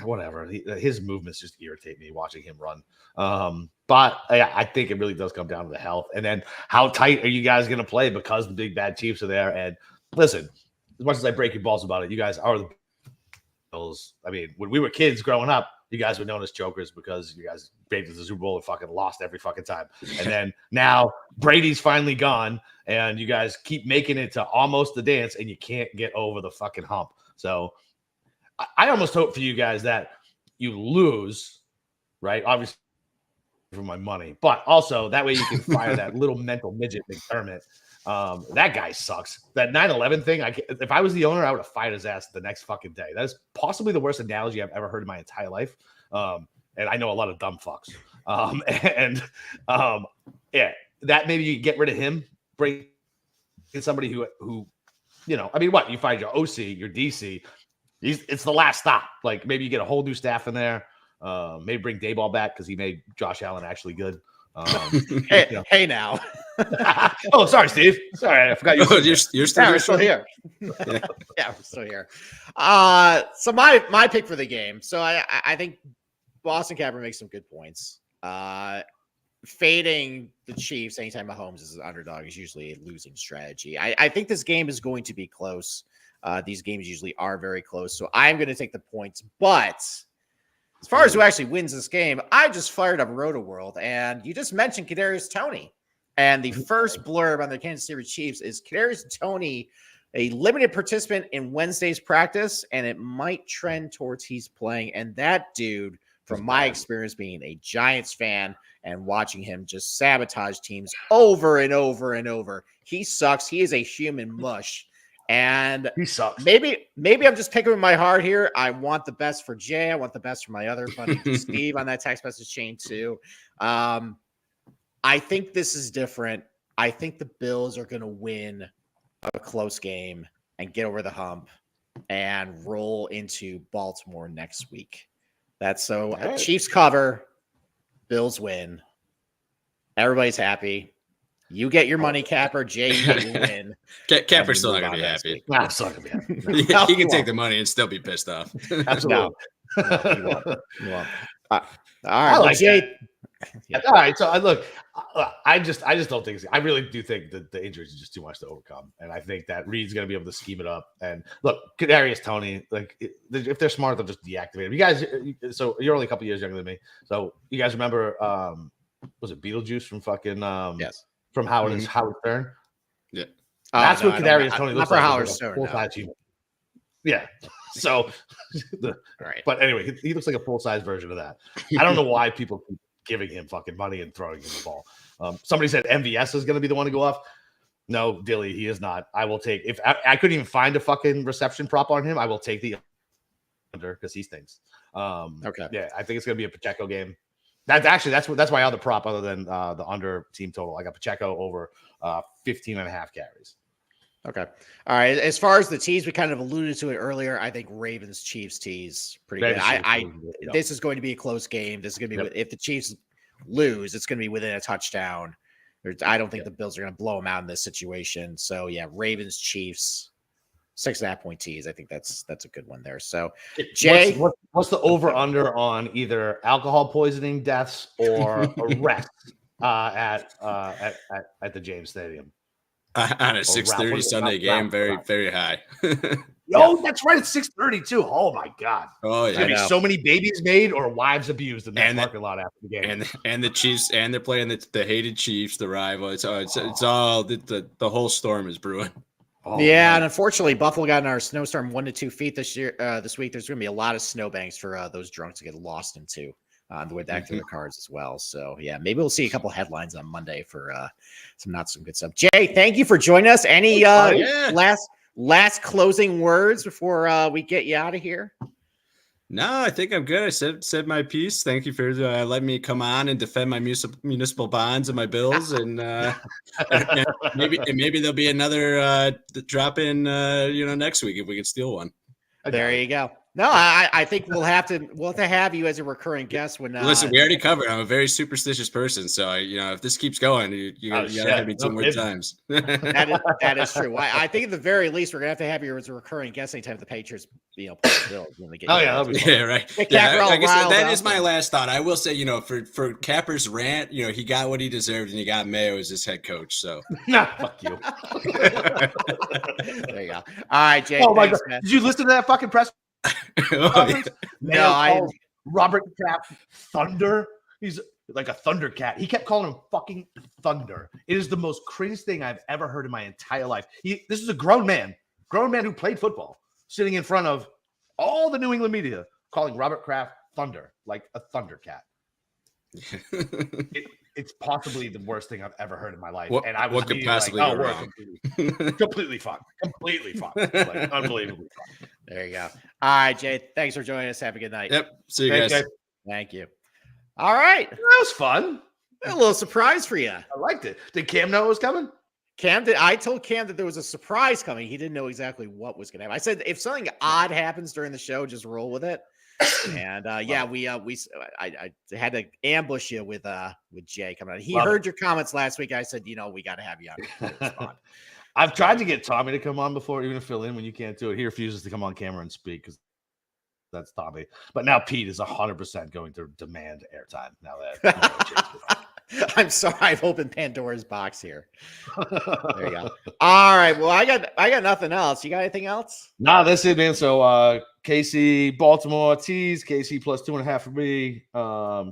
whatever. His movements just irritate me watching him run. But I think it really does come down to the health. And then how tight are you guys going to play because the big bad Chiefs are there? And listen, as much as I break your balls about it, you guys are the Bills. I mean, when we were kids growing up, you guys were known as jokers because you guys made it to the Super Bowl and fucking lost every fucking time. And then now Brady's finally gone and you guys keep making it to almost the dance and you can't get over the fucking hump. So I almost hope for you guys that you lose, right? Obviously for my money, but also that way you can fire that little mental midget McDermott That guy sucks. That 9/11 thing. If I was the owner, I would have fired his ass the next fucking day. That is possibly the worst analogy I've ever heard in my entire life. And I know a lot of dumb fucks. Yeah, that maybe you get rid of him, bring in somebody who, I mean, what you find your OC, your DC. It's the last stop. Like maybe you get a whole new staff in there. Maybe bring Dayball back because he made Josh Allen actually good. Hey now. Oh, sorry, Steve. Sorry, I forgot you. You're still here. Yeah, we're still here. So my pick for the game. So I think Boston Capper makes some good points. Fading the Chiefs anytime Mahomes is an underdog is usually a losing strategy. I think this game is going to be close. These games usually are very close. So I'm going to take the points. But as far as who actually wins this game, I just fired up Roto-World, and you just mentioned Kadarius Toney. And the first blurb on the Kansas City Chiefs is Kadarius Toney, a limited participant in Wednesday's practice, and it might trend towards he's playing. And that dude, from my experience being a Giants fan and watching him just sabotage teams over and over and over, he sucks. He is a human mush. And he sucks. Maybe I'm just picking with my heart here. I want the best for Jay. I want the best for my other buddy Steve on that text message chain too. I think this is different. I think the Bills are going to win a close game and get over the hump and roll into Baltimore next week. That's so right. Chiefs cover, Bills win. Everybody's happy. You get your money, Capper. Jay, you get your win. Capper's still not going to be happy. No, still not going to be happy. He can take the money and still be pissed off. Absolutely. No, you won't. All right, like Jay. Yeah. All right. So I just don't think I really do think that the injuries are just too much to overcome, and I think that Reed's going to be able to scheme it up. And look, Kadarius Toney, like if they're smart, they'll just deactivate him. You guys, so you're only a couple years younger than me, so you guys remember was it Beetlejuice from fucking Yes. From Howard Stern? Yeah. That's what Kadarius Toney looks like. Howard Stern. Full-size human. Yeah. So, right. But anyway, he looks like a full-size version of that. I don't know why people keep giving him fucking money and throwing him the ball. Somebody said MVS is going to be the one to go off. No, Dilly, he is not. I will take if I couldn't even find a fucking reception prop on him. I will take the under because he stinks. Okay. Yeah, I think it's going to be a Pacheco game. That's my other prop other than the under team total. I got Pacheco over 15 and a half carries. Okay. All right. As far as the tease, we kind of alluded to it earlier. I think Ravens Chiefs tease pretty good. This is going to be a close game. This is going to be if the Chiefs lose, it's going to be within a touchdown. I don't think the Bills are going to blow them out in this situation. So yeah, Ravens Chiefs 6.5 point tease. I think that's a good one there. So Jay, what's the over under on either alcohol poisoning deaths or arrests at the James Stadium? On a 6:30 Sunday game, very high. Oh, that's right. It's 6:30 too. Oh my God. Oh yeah. There's gonna be so many babies made or wives abused in that parking lot after the game. And the Chiefs, and they're playing the hated Chiefs, the rival. It's all the whole storm is brewing. Oh, yeah, man. and unfortunately, Buffalo got in our snowstorm 1 to 2 feet this week. There's going to be a lot of snowbanks for those drunks to get lost into on the way back to their cars as well. So yeah, maybe we'll see a couple headlines on Monday for some good stuff. Jay, thank you for joining us. Any last closing words before we get you out of here? No, I think I'm good. I said my piece. Thank you for letting me come on and defend my municipal bonds and my bills, and maybe there'll be another drop in next week if we can steal one. There you go. No, I think we'll have to have you as a recurring guest when. Listen, we already covered. I'm a very superstitious person, so if this keeps going, you gotta have me 2 more times. That is true. I think at the very least we're gonna have to have you as a recurring guest anytime the Patriots, play the Bills. Yeah, right. Yeah, I guess that is my last thought. I will say, for Capper's rant, he got what he deserved, and he got Mayo as his head coach. So, fuck you. There you go. All right, Jay. Oh my God! Man. Did you listen to that fucking press? No, Robert Kraft Thunder. He's like a Thundercat. He kept calling him fucking Thunder. It is the most cringe thing I've ever heard in my entire life. This is a grown man who played football, sitting in front of all the New England media, calling Robert Kraft Thunder, like a Thundercat. it's possibly the worst thing I've ever heard in my life. What, and I was what could immediately possibly like, go we're wrong? completely fucked. Completely fucked. Like, unbelievably fucked. There you go. All right, Jay. Thanks for joining us. Have a good night. Yep. See you Thanks, guys. Jay. Thank you. All right. That was fun. A little surprise for you. I liked it. Did Cam know it was coming? I told Cam that there was a surprise coming. He didn't know exactly what was going to happen. I said, if something odd happens during the show, just roll with it. And I had to ambush you with Jay coming on. He heard your comments last week. I said, we got to have you on. I've tried to get Tommy to come on before, even to fill in when you can't do it. He refuses to come on camera and speak because that's Tommy. But now Pete is 100% going to demand airtime now that. I'm sorry, I've opened Pandora's box here. There you go. All right. Well, I got nothing else. You got anything else? No, that's it, man. So KC, Baltimore tease, KC plus 2.5 for me.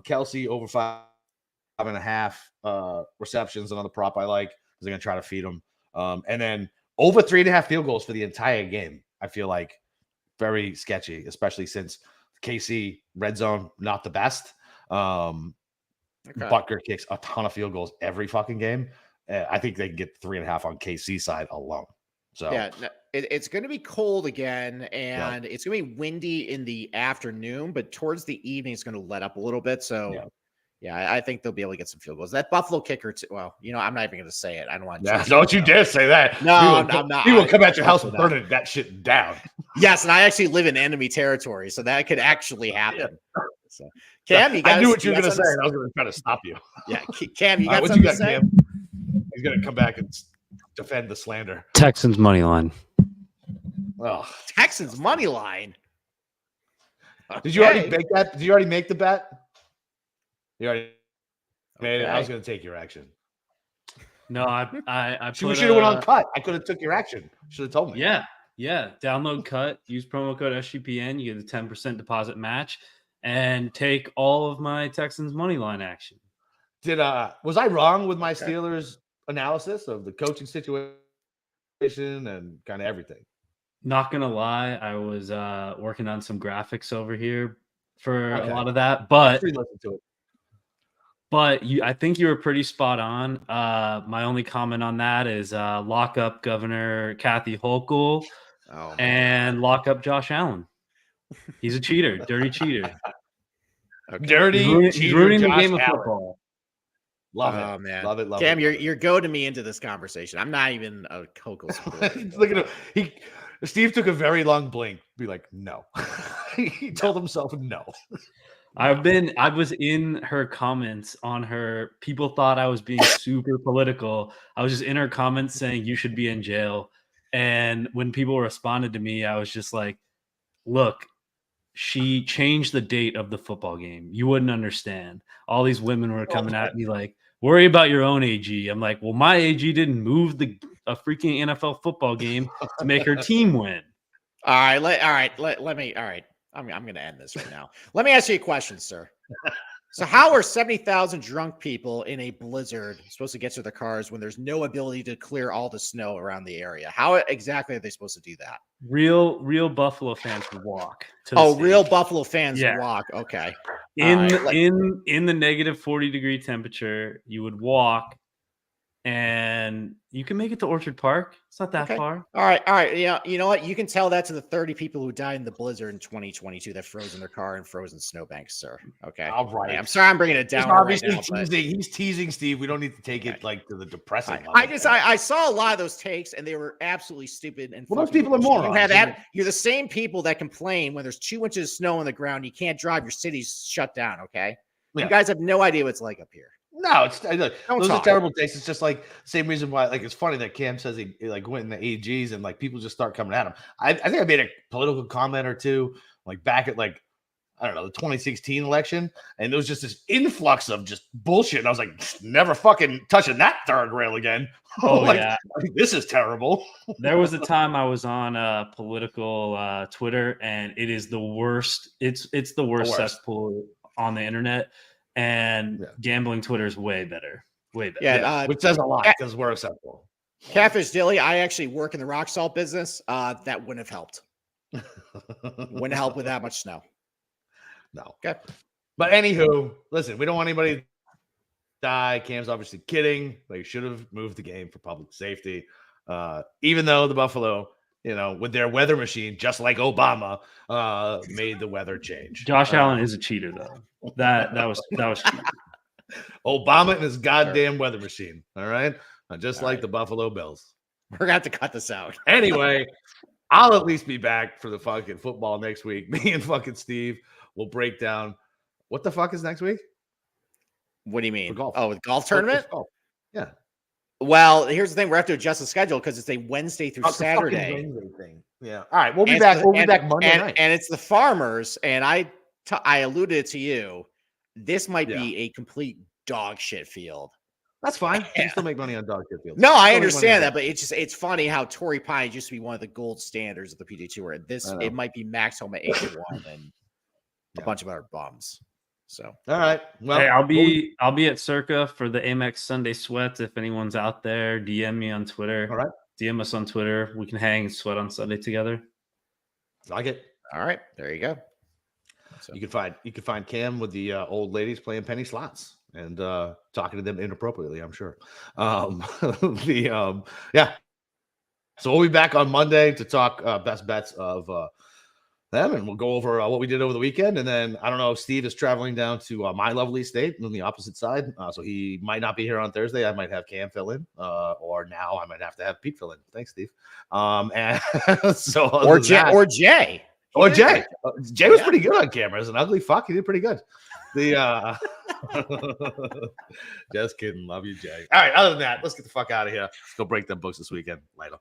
Kelsey over 5.5 receptions, another prop I like because they're gonna try to feed him. And then over 3.5 field goals for the entire game. I feel like very sketchy, especially since KC red zone not the best. Butker kicks a ton of field goals every fucking game. I think they can get 3.5 on KC side alone. So yeah, it's going to be cold again, and it's going to be windy in the afternoon, but towards the evening, it's going to let up a little bit. So I think they'll be able to get some field goals. That Buffalo kicker, I'm not even going to say it. I don't want to. Don't you dare say that. No, I'm not. We will come at your house and burn that shit down. Yes, and I actually live in enemy territory, so that could actually happen. So, Cam, I knew what you were going to say, and I was going to try to stop you. Yeah, Cam, you got what something you got, to say? Cam? He's going to come back and defend the slander. Texans money line. Oh, Texans money line. Okay. Did you already make that? Did you already make the bet? You already made it. I was going to take your action. No, I We should have went on cut. I could have took your action. Should have told me. Yeah. Download cut. Use promo code SGPN. You get a 10% deposit match, and take all of my Texans money line action. Was I wrong with my Steelers analysis of the coaching situation and kind of everything? Not gonna lie, I was working on some graphics over here for a lot of that, but I think you were pretty spot on. My only comment on that is lock up Governor Kathy Hochul and lock up Josh Allen. He's a cheater, dirty cheater. Dirty he's ruining the game of football. Love it, man. Love it. Cam, you're goading me into this conversation. I'm not even a Hochul supporter. Look at him. Steve took a very long blink. Be like, no. He told himself no. I was in her comments on her. People thought I was being super political. I was just in her comments saying you should be in jail. And when people responded to me, I was just like, look, she changed the date of the football game. You wouldn't understand. All these women were coming at me like, worry about your own AG. I'm like, well, my AG didn't move a freaking NFL football game to make her team win. Let me. I'm going to end this right now. Let me ask you a question, sir. So how are 70,000 drunk people in a blizzard supposed to get to their cars when there's no ability to clear all the snow around the area? How exactly are they supposed to do that? Real Buffalo fans would walk. Real Buffalo fans walk. Okay. In the negative 40-degree temperature, you would walk, and you can make it to Orchard Park. It's not that far. All right. Yeah, you know what? You can tell that to the 30 people who died in the blizzard in 2022 that froze in their car and frozen snowbanks, sir. Okay. All right. I'm sorry I'm bringing it down. Obviously teasing. He's teasing, Steve. We don't need to take it like to the depressing level. I saw a lot of those takes, and they were absolutely stupid. And those people are morons. You're the same people that complain when there's 2 inches of snow on the ground. You can't drive. Your city's shut down. Okay. Yeah. You guys have no idea what it's like up here. No, those are terrible takes. It's just like same reason why. Like, it's funny that Cam says he like went in the AGs and like people just start coming at him. I think I made a political comment or two like back at like I don't know the 2016 election, and there was just this influx of just bullshit. And I was like, never fucking touching that third rail again. This is terrible. There was a time I was on political Twitter, and it is the worst. It's the worst cesspool on the internet. And gambling Twitter is way better. Way better. Yeah, which says a lot because we're acceptable. Catfish Dilly, I actually work in the rock salt business. That wouldn't have helped. Wouldn't help with that much snow. No. Okay. But anywho, listen, we don't want anybody die. Cam's obviously kidding. They should have moved the game for public safety. Even though the Buffalo, with their weather machine, just like Obama, made the weather change. Josh Allen is a cheater, though. That was cheating. Obama and his goddamn weather machine. All right. Just like the Buffalo Bills. We're going to have to cut this out. Anyway, I'll at least be back for the fucking football next week. Me and fucking Steve will break down. What the fuck is next week? What do you mean? Golf. Oh, with golf tournament? Golf. Yeah. Well, here's the thing. We have to adjust the schedule because it's a Wednesday through Saturday. Thing. Yeah. All right. We'll be back. We'll be back Monday night. And it's the Farmers. And I alluded to you. This might be a complete dog shit field. That's fine. You can still make money on dog shit fields. No, I understand that, but it's funny how Torrey Pines used to be one of the gold standards of the PGA Tour. It might be Max Homa 8-1 and a bunch of other bums. So all right. Well, hey, I'll be at Circa for the Amex Sunday Sweats. If anyone's out there, DM me on Twitter. All right. DM us on Twitter. We can hang and sweat on Sunday together. Like it. All right. There you go. So you can find Cam with the old ladies playing penny slots and talking to them inappropriately, I'm sure. Yeah. So we'll be back on Monday to talk best bets of them, and we'll go over what we did over the weekend. And then I don't know, Steve is traveling down to my lovely state on the opposite side, so he might not be here on Thursday. I might have Cam fill in, or now I might have to have Pete fill in. Thanks, Steve. And so or Jay. Oh, Jay. Jay was pretty good on camera. As an ugly fuck, he did pretty good. Just kidding. Love you, Jay. All right. Other than that, let's get the fuck out of here. Let's go break them books this weekend. Later.